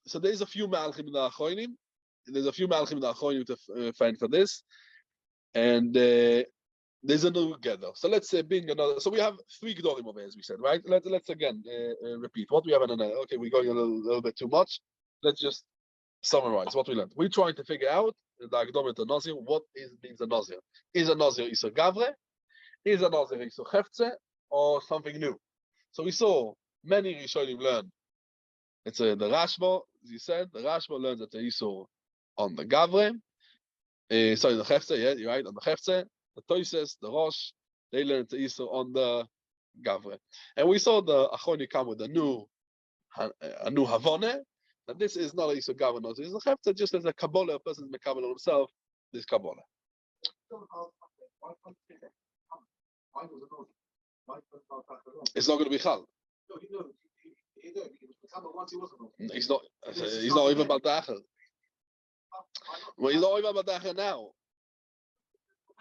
so there's a few Malchim in the Achoinim. There's a few Malchim in the Achoinim to find for this. And there's a new gather. So let's say being another. So we have 3 Gedolim over here, as we said, right? Let's again repeat what we have in another. Okay, we're going a little bit too much. Let's just summarize what we learned. We're trying to figure out the Agdom to Nazir. What means a Nazir? Is a Nazir Isur Gavre? Is a Nazir Isur Chefze? Or something new? So we saw many Rishonim learn. It's the Rashba, as you said. The Rashba learns that the Isur on the Gavre. The Chefze, yeah, you're right, on the Chefze. The Toises, the Rosh, they learned the Isur on the Gavre. And we saw the Achoni come with a new Havone, that this is not a Isur Gavre, it's a Chefze, just as a Kabbalah, a person is Mekabel on himself, this Kabbalah. It's not going to be Chal. He's not even Baltacher. Well, he's not even Baltacher now.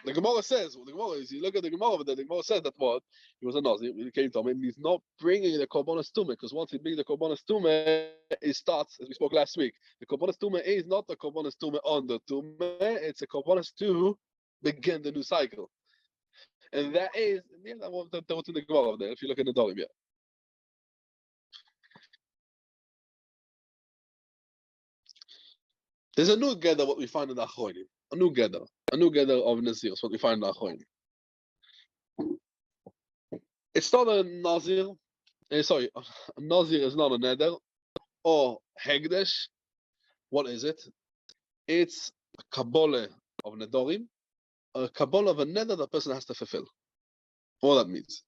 The Gemara says, you look at the Gemara, but the Gemara says that what? He was a Nazir, he came to him, and he's not bringing the Korbanos Tumah, because once he brings the Korbanos Tumah, it starts, as we spoke last week. The Korbanos Tumah is not the Korbanos Tumah on the Tumah, it's a Korbanos to begin the new cycle. And that is, what's in the Gemara over there, if you look at the Dorim, There's a new gather what we find in the Achoinim. A new gather of Nazirus, what we find in the Achoinim. It's not a Nazir. A Nazir is not a Neder or Hegdesh. What is it? It's a Kabbalah of Nedorim, a Kabbalah of a Neder the person has to fulfill. What that means.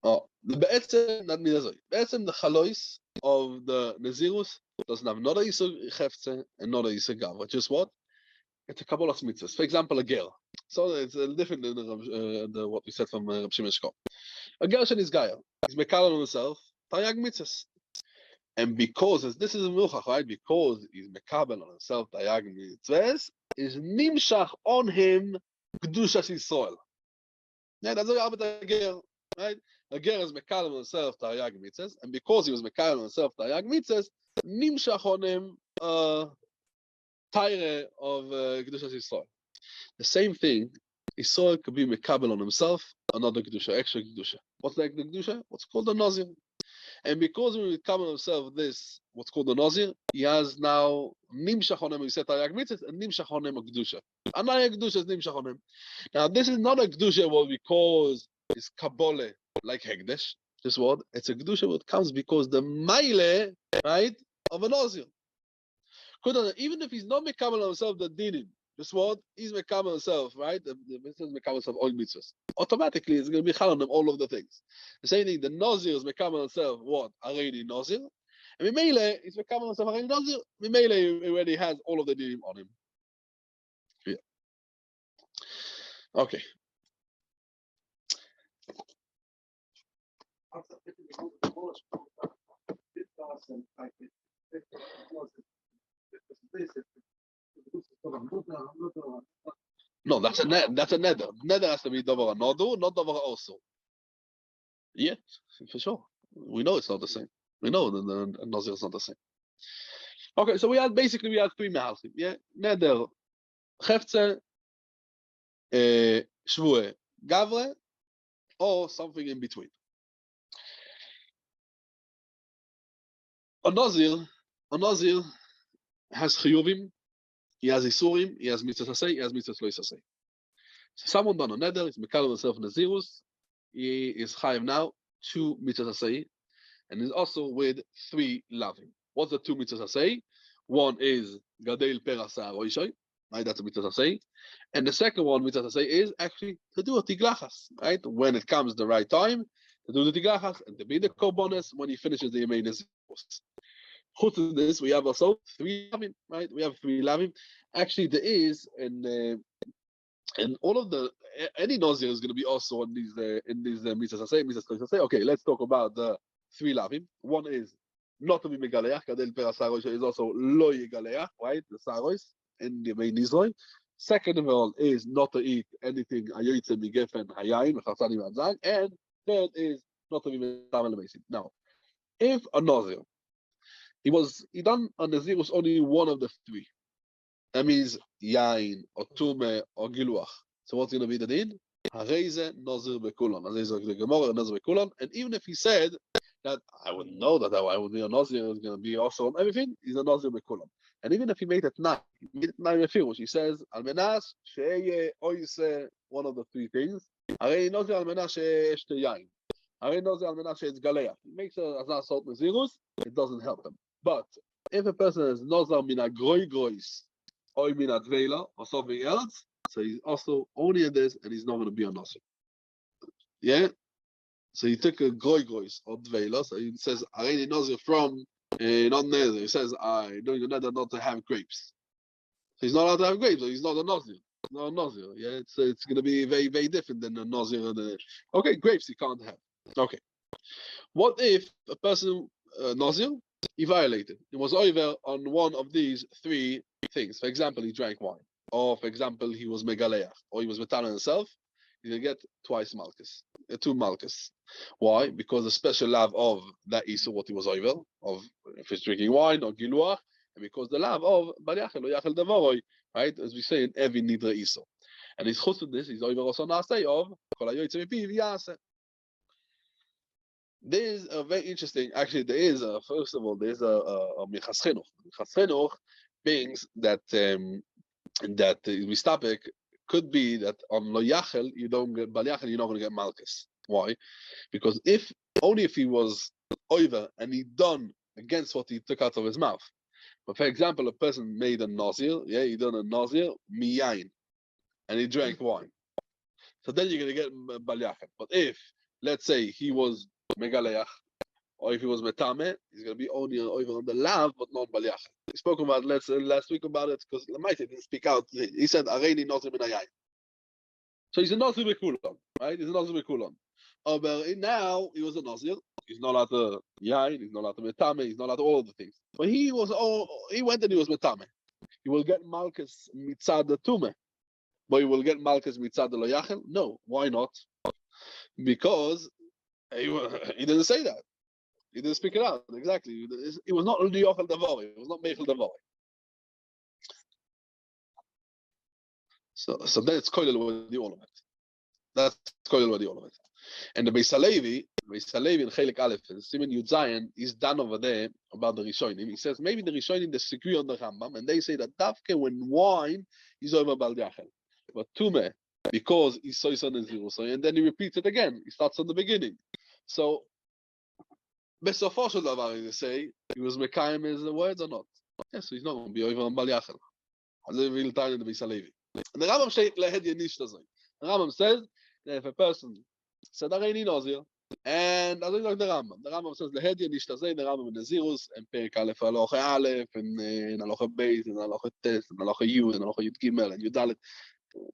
The Be'etzem, that means Be'etzem, the Chalois of the Nazirus doesn't have not a Isur Chefze and not a Isur Gavra. Just what? It's a Kabbalah mitzvahs. For example, a ger. So it's different than what we said from Reb Shimon Shkop. A gershon is Gaia. He's mekabel on himself. Tayag mitzvahs. And because, as this is a milchach, right? Because he's mekabel on himself, Tayag mitzvahs, is nimshach on him Kedushas Yisrael. Yeah, that's what happened to a ger, right? A ger is mekabel on himself, Tayag mitzvahs, and because he was mekabel on himself, Tayag mitzvahs, nimshach on him Taire of Kedushas Yisrael. The same thing, Yisrael could be mekabel on himself, another Kedusha, extra Kedusha. What's like the Kedusha? What's called the Nazir. And because we mekabel on himself this, what's called the Nazir, he has now Nimshach on him, he said Tayag Mitzvah, and Nimshach on him a Kedusha. Another Kedusha is Nimshach on him. Now, this is not a Kedusha what we call is Kabbalah, like Hegdesh. This word, it's a Kedusha what comes because the Maile, right, of a Nazir. Even if he's not mekabel on himself, the dinim, this word, he's mekabel on himself, right? The mitzvah is mekabel on himself, all mitzvahs. Automatically, it's going to be chal on them, all of the things. The same thing, the Nazir is mekabel on himself, what? Already Nazir. And Mimele, he's mekabel on himself, already Nazir. Mimele, he already has all of the dinim on him. Yeah. Okay. No, that's a neder. Neder has to be davar nodu, not davar also. Yeah, for sure. We know it's not the same. We know the Nazir is not the same. Okay, so we had 3 mehalchim. Yeah, neder, chefze, shvue, gavre, or something in between. A Nazir has chiyuvim. He has isurim, he has mitzvahs asay, he has mitzvahs lo asay. So someone done a neder, he's mekabel himself in Nazirus, he is chayiv now 2 mitzvahs asay, and he's also with 3 lavim. What's the 2 mitzvahs asay? One is gadel per asa roishay, right? That's a mitzvah say. And the second one, mitzvah say, is actually to do a tiglachas, right? When it comes the right time, to do the tiglachas and to be the korbanos when he finishes the Yemei Nazirus. Chutz to this, we have also 3 lavim, right? We have 3 lavim. Actually, there is and all of the any Nazir is going to be also on these mitzvahs say. Okay, let's talk about the 3 lavim. One is not to be megaleach. Kadel per sarois is also lo yigaleach, right? The sarois in the main Israel. Second of all is not to eat anything ayoytze migefen hayayin v'chatzani v'adzag, and third is not to be metam lemesim. Now, if a Nazir he done a Nazirus only one of the 3. That means yain or tume or giluach. So what's going to be the din? Hareze nazir bekulan. Hareze the Gemara nazir bekulan. And even if he said that I would know that I would be a nazir, is going to be also on everything, he's a nazir bekulan. And even if he made it nine, he says al menas sheye oise one of the 3 things. Harei nazir al menas she'eshte yain. Harei nazir al menas she'etz galeach. He makes a azar salt nazirus. It doesn't help him. But if a person is nazar min a grois or min a dveila or something else, so he's also only in this, and he's not going to be a nazir. Yeah. So he took a grois or dveila. So he says, "Areni nazir from not nazir." He says, "I know you're not to have grapes." So he's not allowed to have grapes. So he's not a nazir. Not a nazir. Yeah. It's going to be very very different than a nazir. Okay, grapes he can't have. Okay. What if a person nazir? He violated. He was over on one of these 3 things. For example, he drank wine. Or, for example, he was megaleach. Or he was metal himself. He's going to get 2 malchus. Why? Because the special love of that Isa, what he was over, of if he's drinking wine or giluach, and because the love of bariachel or yachel devoroi, right? As we say in every nidra Isa. And he's chutz to this, he's over also nasei of kol hayoytze mipiv yaseh. There is a very interesting, actually, there is first of all, there's a Minchas Chinuch. Minchas Chinuch beings that Mistapek could be that on Lo Yachel, you don't get Bal Yachel, you're not going to get Malchus. Why? Because only if he was over and he done against what he took out of his mouth. But for example, a person made a Nazir, yeah, he done a Nazir, miyain, and he drank wine. So then you're going to get Bal Yachel. But if, let's say, he was megaleach, or if he was metame, he's going to be only over on the lav, but not baliach. We spoke about last week about it because Lamaita didn't speak out. He said areni nazir min hayayin. So he's a nazir bekulan, right? He's a nazir bekulan. But now he was a nazir. He's not allowed to yain. He's not allowed to metame. He's not allowed to all of the things. But he went and he was metame. He will get malchus mitzad the tume, but he will get malchus mitzad the lo yachel. No, why not? Because he didn't say that. He didn't speak it out. Exactly. It was not only Yochel Davari. It was not Meichel Davari. So then it's Koilel with the all of it. That's Koilel with the all of it. And the Beis Halevi in Chelik Aleph, Simon Yud Zayin, is done over there about the Rishonim. He says maybe the Rishonim disagree on the Rambam, and they say that Davke when wine is over Bal Yachel, but Tume because he's Soisan and Zirusay, and then he repeats it again. He starts from the beginning. So בסופו של דבר, they say, he was Mekayim his words or not? Yes, so he's not going to be over on Bal Yachel. As if he'll tie in the Beis Halevi. And the Rambam says, the Rambam says that if a person said, Areni Nazir, and as like the Rambam says, Lehed Yenish Tazay, the Rambam in the Nazirus, and Perik Aleph, Aloche Aleph, and Aloche Beis, and Aloche Tes, and Aloche Yud, and Aloche Yud Gimel, and Yudalet.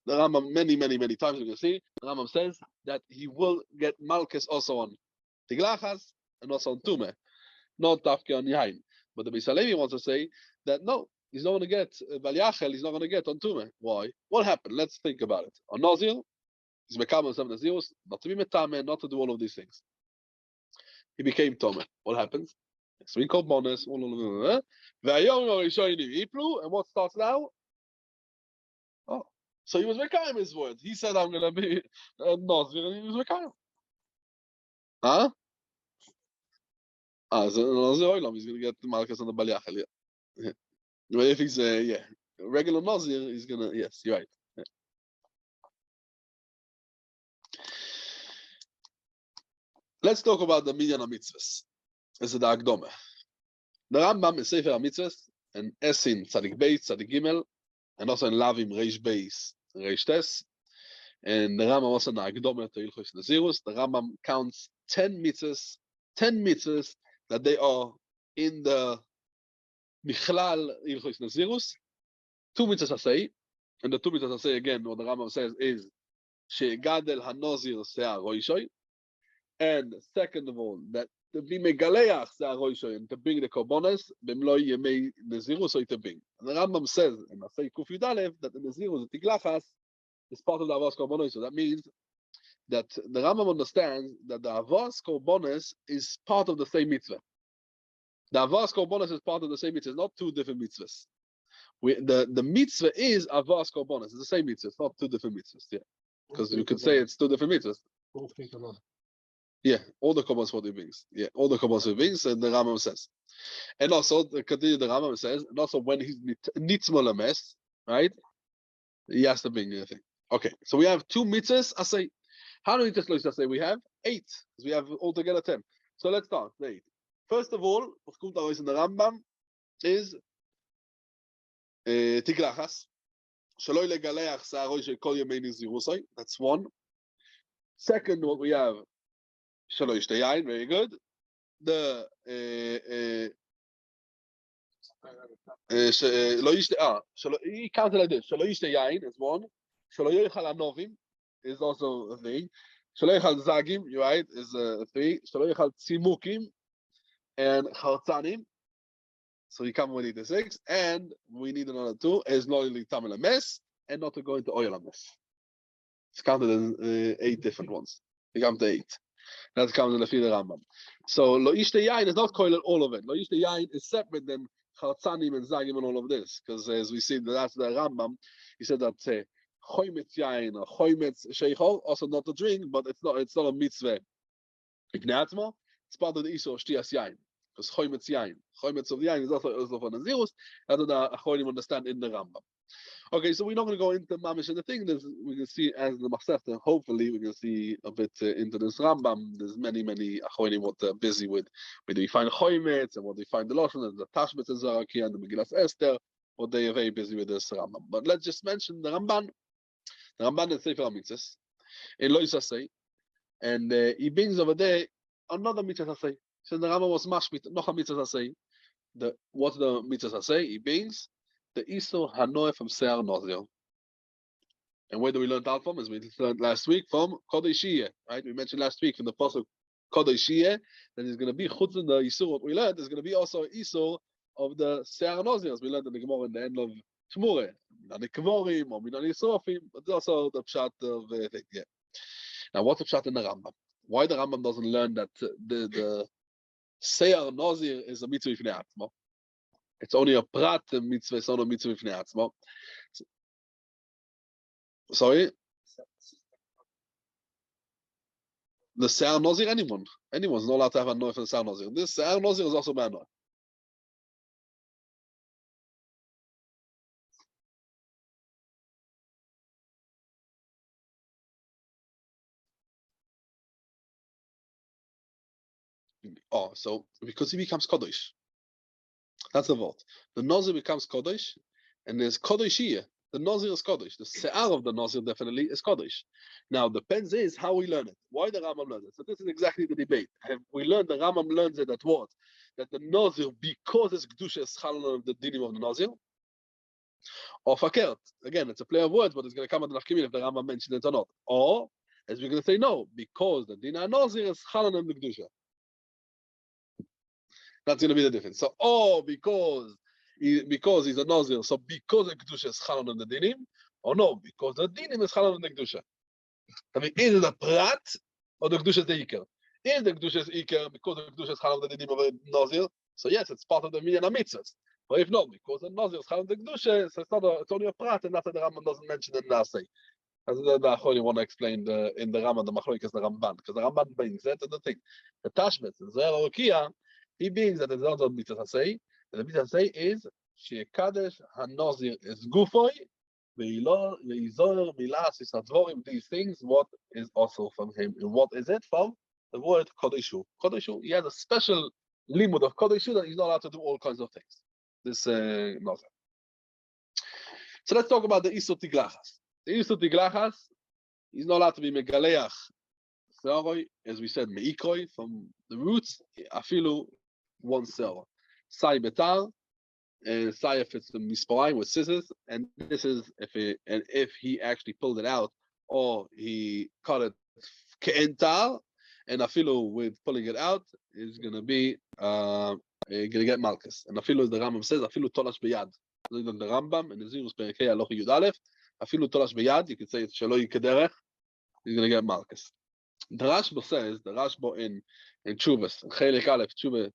The Rambam, many times, you can see, the Rambam says that he will get Malchus also on Tiglachas, and also on Tume, not Tafke on Yain. But the Beis Halevi wants to say that no, he's not going to get Bal Yachel, he's not going to get on Tume. Why? What happened? Let's think about it. On Nazir, he's Mekam 7 Nazirus, not to be Metame, not to do all of these things. He became Tome. What happens? Next week called bonus. And what starts now? Oh, so he was Mekam his word. He said, I'm going to be Nazir, and he was Mekam. Huh? So he's going to get the Malchus on the Bal Yachel, yeah. But if he's regular Nazir, he's going to, yes, you're right. Yeah. Let's talk about the Minyan HaMitzvahs. This is the Akdome. The Rambam in Sefer HaMitzvahs, and Esin, Tzadik Beis, Tzadik Gimel, and also in Lavim Reish Beis Reish Tes. And the Rambam also na Agdom to Ilchos Nazirus. The Rambam counts 10 mitzvahs that they are in the Michlal Ilchos Nazirus. 2 mitzvahs asay, and the 2 mitzvahs asay again. What the Rambam says is shegadel hanozir se'ar roishoy, and second of all that to be megaleach se'ar roishoy and to bring the korbanos b'mloi yemei nazirus or to bring. And the Rambam says in Asay Kuf Yud Aleph that the nazirus, the tiglachas, is part of the avos korbanos. So that means that the Rambam understands that the avos korbanos is part of the same mitzvah. The avos korbanos is part of the same mitzvah. It's not 2 different mitzvahs. The mitzvah is avos korbanos. It's the same mitzvah. It's not 2 different mitzvahs. Yeah, because you could say it's 2 different mitzvahs. Yeah, all the korbanos for the beings. Yeah, all the korbanos for the beings, and the Rambam says. And also, the Rambam says, and also when he's nitzmo lames, right? He has to bring anything. Okay, so we have 2 mitzvahs. I say, how many mitzvahs I say? We have 8. Because we have altogether 10. So let's start. The 8. First of all, what comes out in the Rambam is tiglachas. Shaloi legaleach sa'aroi shekol yemei nizirusai. That's 1. Second, what we have, shaloi shteyayin. Very good. The he counted like this. Shaloi shteyayin is 1. Shaloi yochal anovim is also a thing. Shaloi yochal zagim, you're right, is a 3. Shaloi yochal tzimukim and chartzanim. So you come with the 6, and we need another 2. Is not only tamil mes and not to go into oil mes. It's counted as 8 different ones. You come to 8. That comes in the Fida Rambam. So lo ishte yain is not coiled all of it. Lo ishte yain is separate than chartzanim and zagim and all of this, because as we see that's the Rambam. He said that choymetz yain or choymetz sheichol also not to drink, but it's not a mitzvah. It's part of the isur shtias yain. Because choymetz yain, choymetz of the yain is also for Nazirus. That's what the Achronim understand in the Rambam. Okay, so we're not going to go into mamish and the thing. We can see as the Masechet. Hopefully, we can see a bit into this Rambam. There's many Achronim what they're busy with. Where do we find choymetz and what do we find the lashon and the tashbetz and Zaraki and the Megillas Esther. What they are very busy with this Rambam. But let's just mention the Ramban. The Ramban is Sefer HaMitzvos in Lo Yisasei, and he brings over there another mitzvah say. So the Rambam was mashmit noch a mitzvah say. What's the mitzvah say? He brings the Isur Hanoah from Se'ar Nazir. And where do we learn that from? As we learned last week from Kodesh Yeh, right? We mentioned last week from the Pasuk Kodesh Yeh, that there's going to be chutz in the Isur. What we learned there's going to be also Isur of the Se'ar Nazir, as we learned in the Gemara in the end of Shmureh, Minan Kvorim or Minan Yisrofim, but also the pshat of the thing. Yeah. Now, what's the pshat in the Rambam? Why the Rambam doesn't learn that the Se'ar Nazir is a mitzvah ifnei atzmo? It's only a prat mitzvah, it's not a mitzvah ifnei atzmo. Sorry? The Se'ar Nazir, anyone's not allowed to have a Noah for the Se'ar Nazir. This Se'ar Nazir is also bad Noah. Oh, so because he becomes Kodesh. That's the vote. The Nazir becomes Kodesh, and there's Kodesh here. The Nazir is Kodesh. The Se'ar of the Nazir definitely is Kodesh. Now, depends is how we learn it. Why the Rambam learns it. So this is exactly the debate. We learned the Rambam learns it at what? That the Nazir, because it's Kedusha, is Chalon of the dinim of the Nazir. Or Fakert. Again, it's a play of words, but it's going to come out in Nafkimin if the Rambam mentioned it or not. Or, as we're going to say, no, because the din Nazir is Chalon of the Kedusha. That's going to be the difference. So, because he's a Nazir, so because the Kedusha is Chalon on the Dinim, or no, because the Dinim is Chalon on the Kedusha. I mean, is it a Prat, or the Kedusha is the Iker? Is the Kedusha is Iker because the Kedusha is Chalon on the Dinim of the Nazir? So yes, it's part of the Minyan HaMitzvahs. But if not, because the Nazir is Chalon on the Kedusha, so it's only a Prat, and that's what the Rambam doesn't mention in Nasei. As the Achronim want to explain in the Rambam, the Machloek is the Ramban, because the Ramban brings that and the thing. The Tashbetz, the Zohar Okia, he means that there's also mitzvah say. The mitzvah say is she'kadesh hanozir is gufoy ve'izor milas isadvorim. These things, what is also from him, and what is it from? The word kodeshu. Kodeshu. He has a special limud of kodeshu that he's not allowed to do all kinds of things. This nazir. So let's talk about the Isur Tiglachas. The Isur Tiglachas, he's not allowed to be Megaleach, as we said, Meikoi, from the roots, Afilu, one cell. Sai Betar, and Sai if it's the Mispalayim with scissors, and this is if he actually pulled it out, or he cut it Ke'ental, and Afilu with pulling it out, is going to be going to get Malchus. And Afilu, the Rambam says, Afilu Tolash Beyad. The Rambam, and the Nazir Perikei Aloch Yud Aleph, Afilu Tolash Beyad, you could say it's Shelo Yikederech, he's going to get Malchus. The Rashba says, the Rashba in Chuvas, Chelik Aleph, Chuvah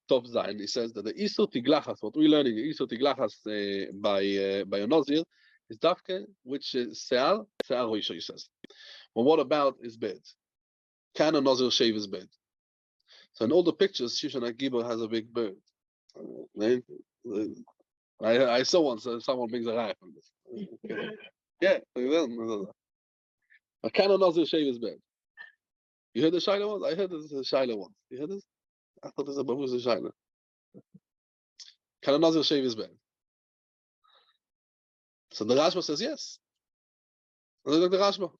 Top Zayin, he says that the Isur Tiglachas, what we're learning, the Isur Tiglachas by a Nazir, is Dafke, which is Se'al Roisha, he says. Well, what about his bed? Can a Nazir shave his bed? So in all the pictures, Shishon HaGibor has a big bird. I saw once someone brings a raya from this. Yeah, but can a Nazir shave his bed? You heard the Shaila once? I heard this Shaila once. You heard this? I thought this was a Shaila. Can a Nazir shave his bed? So the Rashba says yes. Look at the Rashba.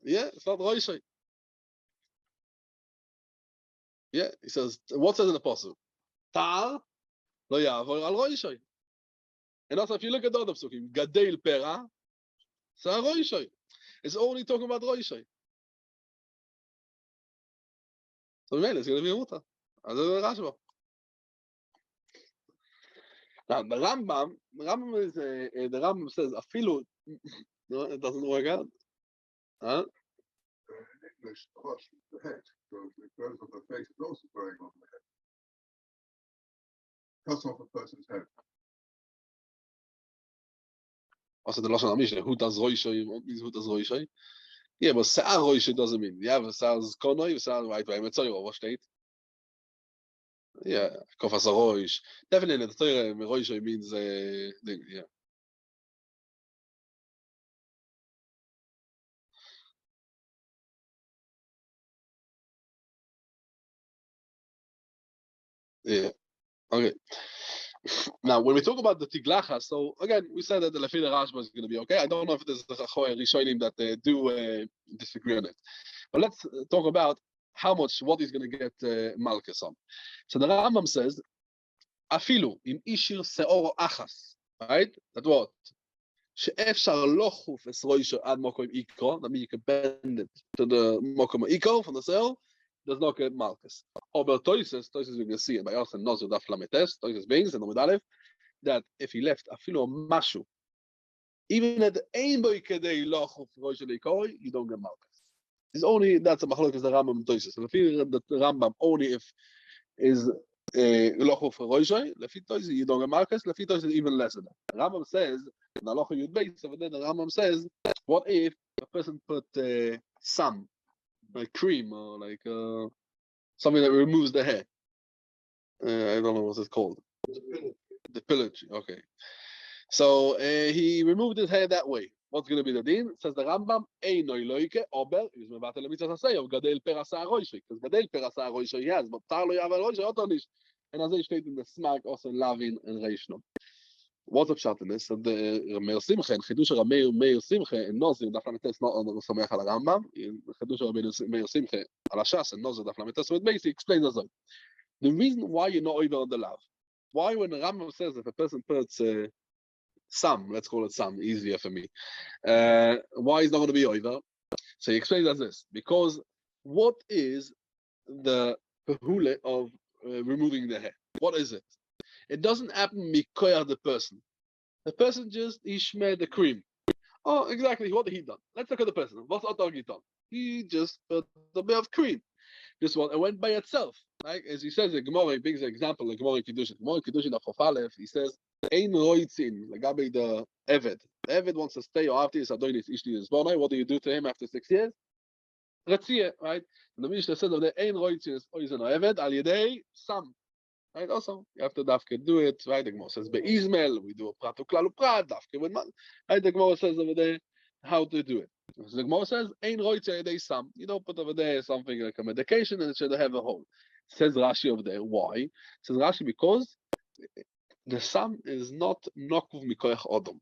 Yeah, it's not Roishai. Yeah, he says, what says in the Apostle? Tar lo yavor al Roishai. And also, if you look at the other psukim, Gadel Pera, it's a Roishai. It's only talking about Roishai. So it's going to be a muta. That's the Rashba. Now the Rambam is the Rambam says afilu. No, it doesn't work out. Huh? In English, wash the head, because it goes on the face, it's also going on the head. Cuts off a person's head. Also the Lashon HaMishnah, who does Roishai? What means who does Roishai? Yeah, but Se'ar Roishai doesn't mean. You have a Se'ar Konoi, Se'ar right way. Metzoyor, what state? Yeah, Kofas Roish. Definitely, the Torah Roishai means yeah. Yeah. Okay. Now, when we talk about the Tiglacha, so again, we said that the Lefi Rashba is going to be okay. I don't know if there's a Rishonim that do disagree on it. But let's talk about what he's going to get Malchus on. So the Rambam says, Afilu im ishir seor achas, right? That what? She'efshar lochuf es roisha ad mokom ikro. That means you can bend it to the mokom ikro from the seor. Does not get Malchus. But Toises you can see it by us and Nazir Daf Lametes, Toises beings and Amud that if he left Afilu Mashu, even at the Ein Boy Kedei Lochuf Roisha Leikoi, you don't get Malchus. It's only that's a machlok is the Rambam and Toises. So the Rambam only if is Lochuf Roisha, Lefi Toises you don't get Malchus. Lefi Toises even less than that. The Rambam says in Alocha Yud Beis, so then the Rambam says, what if a person put some like cream or like something that removes the hair? I don't know what it's called. The pillage. Okay. So he removed his hair that way. What's going to be the din? Says the Rambam, Einoi loike ober is mevatel lemitzvah hasei of gadel perasa roishay, because gadel perasa roishay he has, but tar lo yavel roishay otonish. And as they state in the Smag, also Lavin and Reishno. What's up shot in this? So the Meir Simcha and Chidush Meir Simcha and Nazir Daf Lametes not on the Sameach al Rambam. Chidush Meir Simcha al Ashas and Nazir Daf Lametes. So it basically explains us. The reason why you're not over on the lav, why when the Rambam says if a person puts some, let's call it some, easier for me, why is not going to be over? So he explains as this: because what is the pehule of removing the hair? What is it? It doesn't happen mikoyah the person. The person just ishmeh the cream. Oh, exactly. What did he done? Let's look at the person. What's Otagi done? He just put a bit of cream. This one, it went by itself. Like as he says, the Gemara, he brings an example, like Gemara Kiddushin. Gemara Kiddushin of Chofalef, he says, Ein roitzin, like the Eved. The Eved wants to stay after his Adonis Ishti is born. What do you do to him after 6 years? Retziyah, right? And the Mishnah says that the Ein roitzin is oizen Eved, al yedei sam. Right, also, you have to dafke do it, right? The Gemara says, Be'izmel, we do a prat uklal uprat, dafke with man. Right, the Gemara says over there how to do it. So the Gemara says, Ein roitzin yedei sam. You don't put over there something like a medication and it should have a hole. Says Rashi over there. Why? Says Rashi because the sam is not nokv mikoyach odom.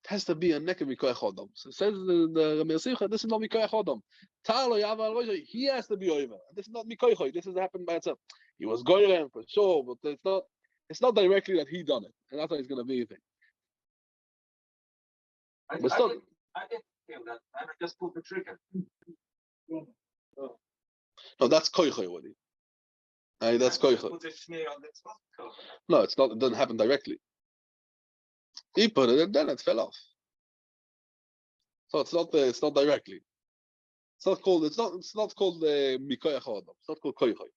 has to be a neck of Mikoyach Odom. So it says the Ramir Simcha, this is not Mikoyach Odom. Talo Yava Al Rosh, he has to be over. This is not Mikoyach, this has happened by itself. He was Goyrem for sure, but it's not directly that he done it. And that's why it's going to be a thing. I But still, didn't feel that. I just pulled the trigger. no, that's Koychoy, Wadi. That's Koychoy. Put a smear on this one. No, it's not. It doesn't happen directly. He put it, and then it fell off. So it's not. It's not directly. It's not called. It's not called Mikoyach Odom. It's not called Koychoy.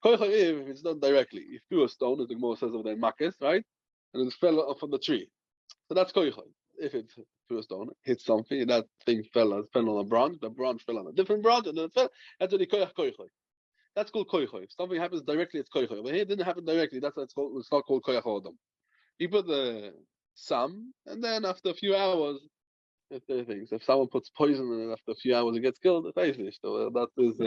Koychoy if it's done directly. If you a stone, as the Gemara says over there, Makis, right, and it fell off from the tree. So that's Koychoy. If it threw a stone, hit something, and that thing fell on a branch, the branch fell on a different branch, and then it fell. That's what Koychoy. That's called Koychoy. If something happens directly, it's Koychoy. But here it didn't happen directly. That's what it's called. It's not called Koyach Odom. He put the some, and then after a few hours, if someone puts poison in it after a few hours, it gets killed. It's so that is.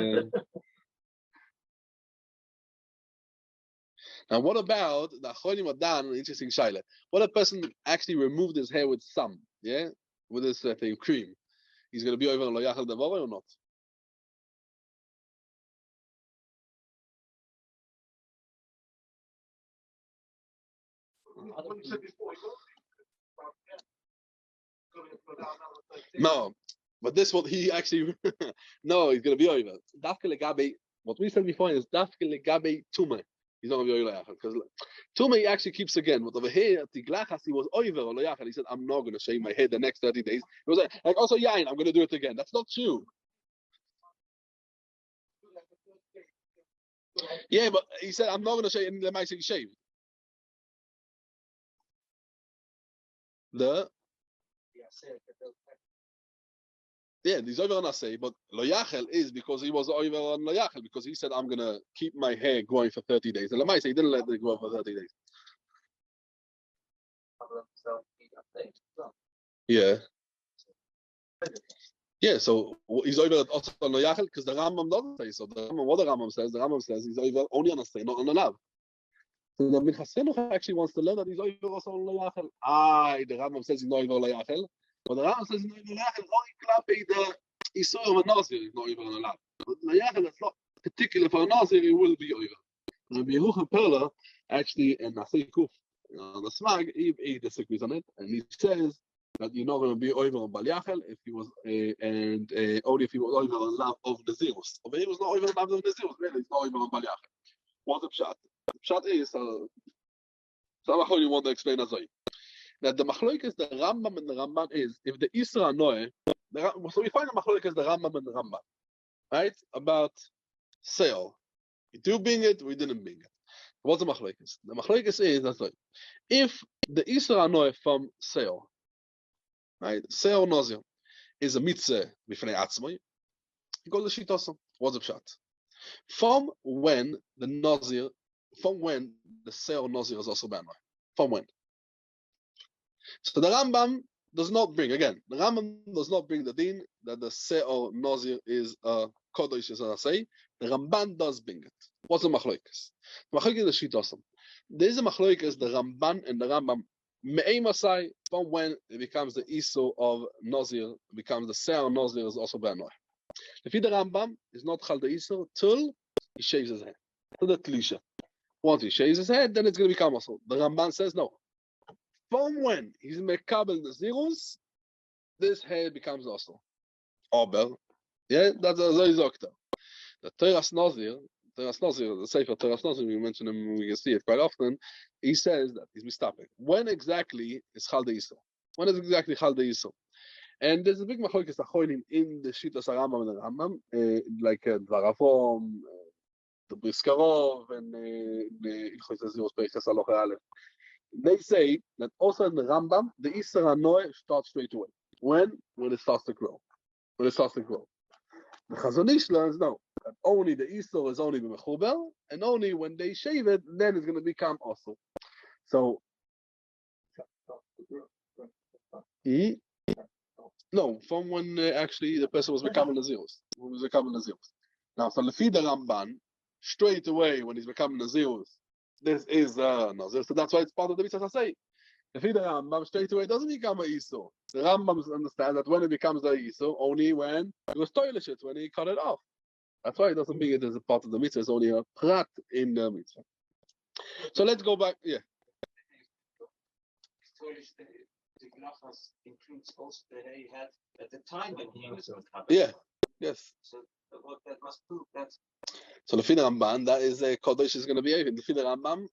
Now, what about the Achronim Adan? An interesting shaila. What if a person actually removed his hair with some, yeah, with this thing cream? He's going to be over on Lo Yachal Devore or not? No, but this what he actually. No, he's going to be over. Dafke legabe. What we said before is Dafke legabe tume. He's not going to be over because tume he actually keeps again. But over here, Tiglachas he was over on Lo Yachal. He said, "I'm not going to shave my head the next 30 days." He was like also yain. I'm going to do it again. That's not true. Yeah, but he said, "I'm not going to shave." And the might say shave. Yeah, he's over on Asay, but Lo Yachel is because he was over on Lo Yachel because he said, I'm going to keep my hair growing for 30 days. And Lamai said he didn't let it grow for 30 days. Yeah. Yeah, so he's over also on Lo Yachel because the Rambam doesn't say so. What the Rambam says he's over only on Asay, not on the Lav. So the Minchasenuch actually wants to learn that he's over also on Lo Yachel. The Rambam says he's not over Lo Yachel. But the Rambam says he's not over Lo Yachel. Only the Isur of a Nazir is not over on a lab. But Lo Yachel, that's not particular for a Nazir, it will be over. Rabbi Yehucha Perla, actually, in Nasei Kuf, the Smag, he disagrees on it, and he says that you're not going to be over on Bal Yachel if he was, only if he was over on lab of the Zirus. But he was not over on lab of the Zirus, really, he's not over on Bal Yachel. What's the Pshat? The Pshat is, so how you want to explain as well. Now, the Machloikes, the Rambam and the Ramban is, if the Isra Noe, so we find the Machloikes, the Rambam and the Ramban, right? About sale. We do bing it, we didn't bing it. What's the Machloikes? The Machloikes is, that's like, if the Isra Noe from sale, right? Sale Nazir is a mitzvah b'fnei atzmai, you go to Shitosam. What's the Pshat? From when the sale Nazir is also banned. From when? So the Rambam does not bring, again, the Rambam does not bring the din that the Se'or Nazir is a Kodesh, as I say. The Ramban does bring it. What's the Machloikas? The Machloikas is Shitosam. There is a Machloikas, the Ramban and the Rambam, Me'ei Masai, from when it becomes the Iso of Nazir, becomes the Se'or Nazir is also Banoy. If the Rambam is not Chal the Iso till he shaves his head. To the Tlisha. Once he shaves his head, then it's going to become also. The Ramban says no. From when he's mekabel the zirus, this hair becomes also. Aber, yeah, that's a Zoizokta. The Teras Nazir, the Sefer Teras Nazir, we mention him, we can see it quite often. He says that he's mistaken. When exactly is Chal de Yisro? When is exactly Chal de Yisro? And there's a big machlokes achonim in the Shitas Rambam and the Rambam, like Dvaravom, the Briskarov, and Ilchos Zirus Perichas Aloche Aleph. They say that also in the Rambam, the Isser HaNoeh starts straight away. When? When it starts to grow. The Chazon Ish learns no, that only the Isser is only b'mechuber, and only when they shave it, then it's going to become also. So, no, from when actually the person was becoming Nazirus. Now, so Lefi the Ramban, straight away when he's becoming Nazirus, this is Nazir. So that's why it's part of the Mitzvah Say. If the Rambam straight away doesn't become a Isur. The Rambam understands that when it becomes a Isur, only when it was toilish it, when he cut it off. That's why it doesn't bring it as a part of the mitzvah. It's only a prat in the mitzvah. So let's go back. Yeah. The Glachas includes also the hair he had at the time when he was on top. Yeah. Yes. So what that must prove that. So the Ramban, that is a Kodesh is going to be even. The Rambam,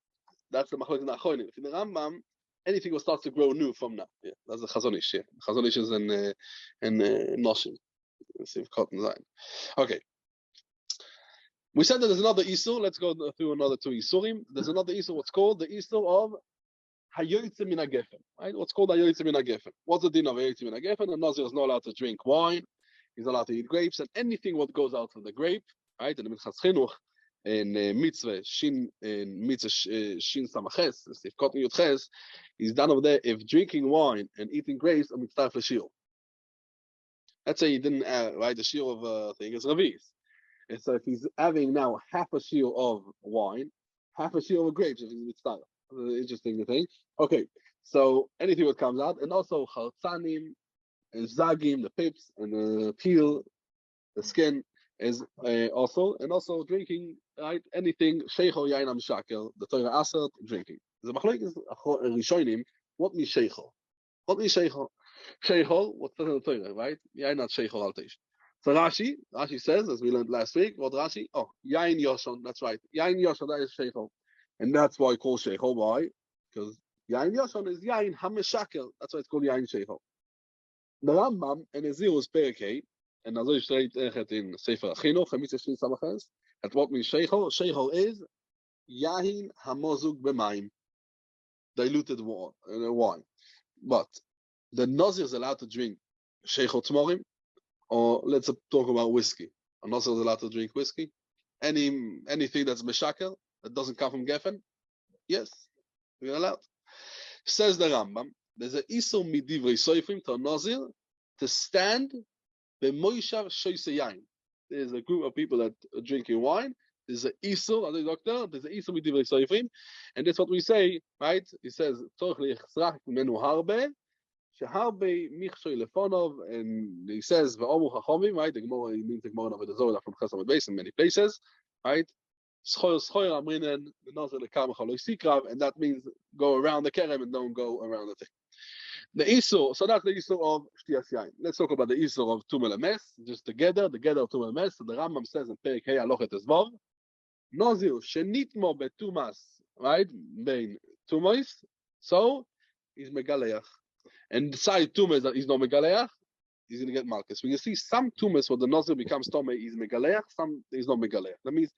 that's the Machlokes Nachonim. The Rambam, anything will start to grow new from now. Yeah, that's the Chazon Ish. Yeah, Chazon Ish is in Noshim. Let's see if cotton line. Okay. We said that there's another Isur. Let's go through another two Isurim. There's another Isur. What's called the Isur of Hayoytze Min HaGefen. Right? What's called Hayoytze Min HaGefen? What's the din of Hayoytze Min HaGefen? A Nazir is not allowed to drink wine. He's not allowed to eat grapes, and anything what goes out of the grape. Right? In the Minchas Chinuch, in Mitzvah Shin Samaches, if Kotten Yudches, he's done over there. If drinking wine and eating grapes, I'm mitzvah for shiur. Let's say he didn't right the shiur of thing is Ravis. And so if he's having now half a shiur of wine, half a shiur of grapes, if he's mitzvah. Interesting thing. Okay, so anything that comes out, and also chaltzanim, and zagim, the pips, and the peel, the skin is also, and also drinking, right? Anything sheichol yain amshakel, the Torah asert drinking. The machlokes is rishonim. What means sheichol? What means sheichol? Sheichol, what's the Torah, right? Yain not sheichol al teish. So Rashi says, as we learned last week, what Rashi? Oh, yain yoshon. That's right. Yain yoshon, that is sheichol. And that's why I call sheichol. Why? Because yain yoshon is yain hameshakel. That's why it's called yain sheichol. The Rambam and Nazir was Perikei, and Nazir straight in Sefer Chinuch, and Mitzvah Shin Samaches. And what means sheichol? Sheichol is yain hamozug b'mayim, diluted wine. But the Nazir is allowed to drink sheichol tmorim, or let's talk about whiskey. A Nazir is allowed to drink whiskey. Anything that's meshakel, that doesn't come from Geffen? Yes, we're allowed. Says the Rambam, there's an Isur midivrei soifrim to a Nazir to stand b'moishav shoyse yain. There's a group of people that are drinking wine. There's an Isur, as a doctor, there's an Isur midivrei soifrim. And that's what we say, right? He says, tzorich li'chsrach menu harbe, sheharbe michshoy lefonov, and he says, v'omu chachomim, right? The Gemara, he means the Gemara of the Zohar from Chesam Beis in many places, right? And that means go around the kerem and don't go around the thing. The Isur, so that's the Isur of Shtiyas Yain. Let's talk about the Isur of Tumel Mes, just the Geder of Tumel Mes. So the Rambam says in Perek Hey Alochet Ezvov, Nazir shenitmo betumas, right? Bein tumois, so he's megaleach. And beside tumas that he's not megaleach, he's going to get malchus. We can see some tumas where the Nazir becomes tomei, he's megaleach, some he's not megaleach. That means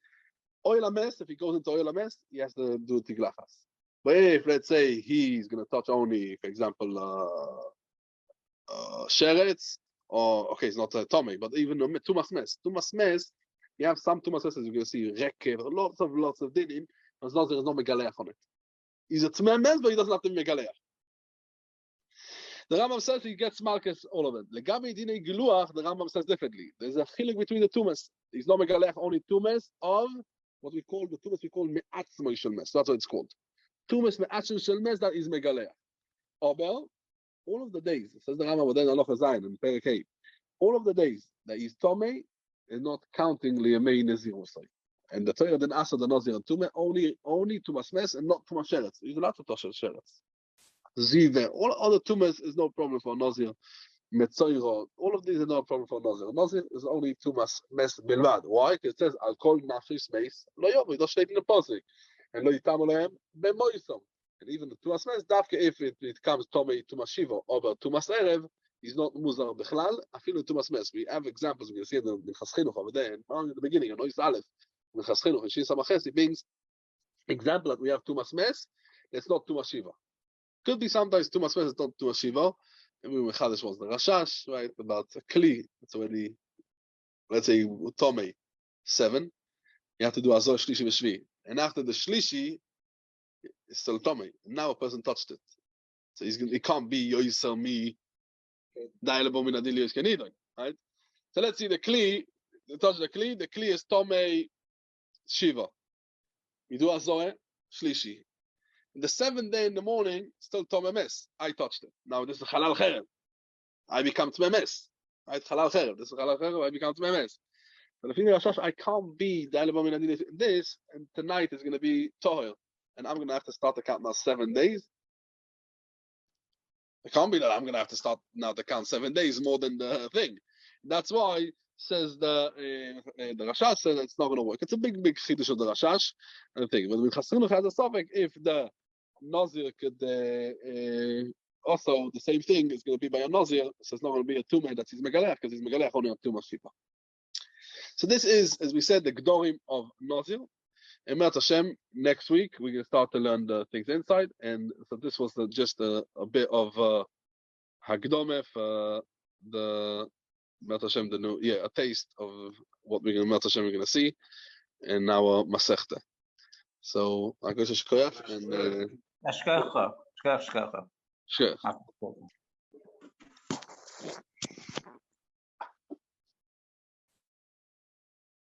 oil ames, if he goes into oil ames, he has to do tiglachas. But if, let's say, he's going to touch only, for example, sheretz, or, okay, it's not tomei, but even tumas mes, you have some tumas mes, as you can see, rekev, lots of dinim, as long as there's no megaleach on it. He's a tmei mes, but he doesn't have to be megaleach. The Rambam says he gets malchus, all of it. Legabi dinei giluach, the Rambam says differently. There's a chiluk between the tumas. He's not megaleach, only tumas of what we call the tumas we call me'atzmo shel mes. That's what it's called. Tumas me'atzmo shel mes, that is megaleach. Obel, all of the days, it says the Rambam within Aloch Zayin and Perek Hey, all of the days that he's tomei is not counting liyamei nazir osay. And the Torah didn't ask the nazir and tumah only tumas mes and not tumas sheretz. He's allowed to touch sheretz. Zive, all other tumas is no problem for nazir. Metzoiro, all of these are no problem for nazir. Nazir is only tumas mes bilvad. Why? Because it says al kol nafshis mes lo yomi. Don't state in the pasuk. And lo yitamu lehem bemoisom. And even the tumas mes, dafke if it comes tomei tumas shiva over tumas erev, he's not muzar bechlal. Afilu tumas mes. We have examples. We can see in the Minchas Chinuch over there. And in the beginning, in Ois Aleph, Minchas Chinuch and Shin Samaches, it brings example that we have tumas mes. It's not tumas shiva. Could be sometimes tumas mes is not tumas shiva. And we Mechadish was the Rashash, right? About a Kli. It's already, let's say, Tomei 7. You have to do Azor Shlishi V'Shvi. And after the Shlishi, it's still Tomei. Now a person touched it. So he can't be Yoyisel Mi Dailabo Min Adil Yoyis Kenidon, right? So let's see the Kli, touch the Kli is Tomei Shiva. You do Azor Shlishi. The 7th day in the morning, still Tom Emes. I touched it. Now this is Halal Cherev. I become Tmemes. Right? Halal Cherev. This is Halal Cherev. I become Tmemes. But if you Rashash, I can't be the Alibam in this, and tonight is going to be Tohel. And I'm going to have to start the count now 7 days. It can't be that I'm going to have to start now to count 7 days more than the thing. That's why says the Rashash says it's not going to work. It's a big chiddush of the Rashash and the thing. But with Chasrinuch has a suffix if the Nazir could also the same thing is going to be by a Nazir, so it's not going to be a tumah that he's megalech because he's megalech only on tumah shipa. So this is, as we said, the Gdorim of Nazir. And Me'at Hashem, next week we're going to start to learn the things inside. And so this was just a bit of Hagdomeh, the Me'at Hashem, the new, a taste of what we're going to Me'at Hashem we're going to see in our Masechet. So I go to Shkoyach and Shkoyach. Sure.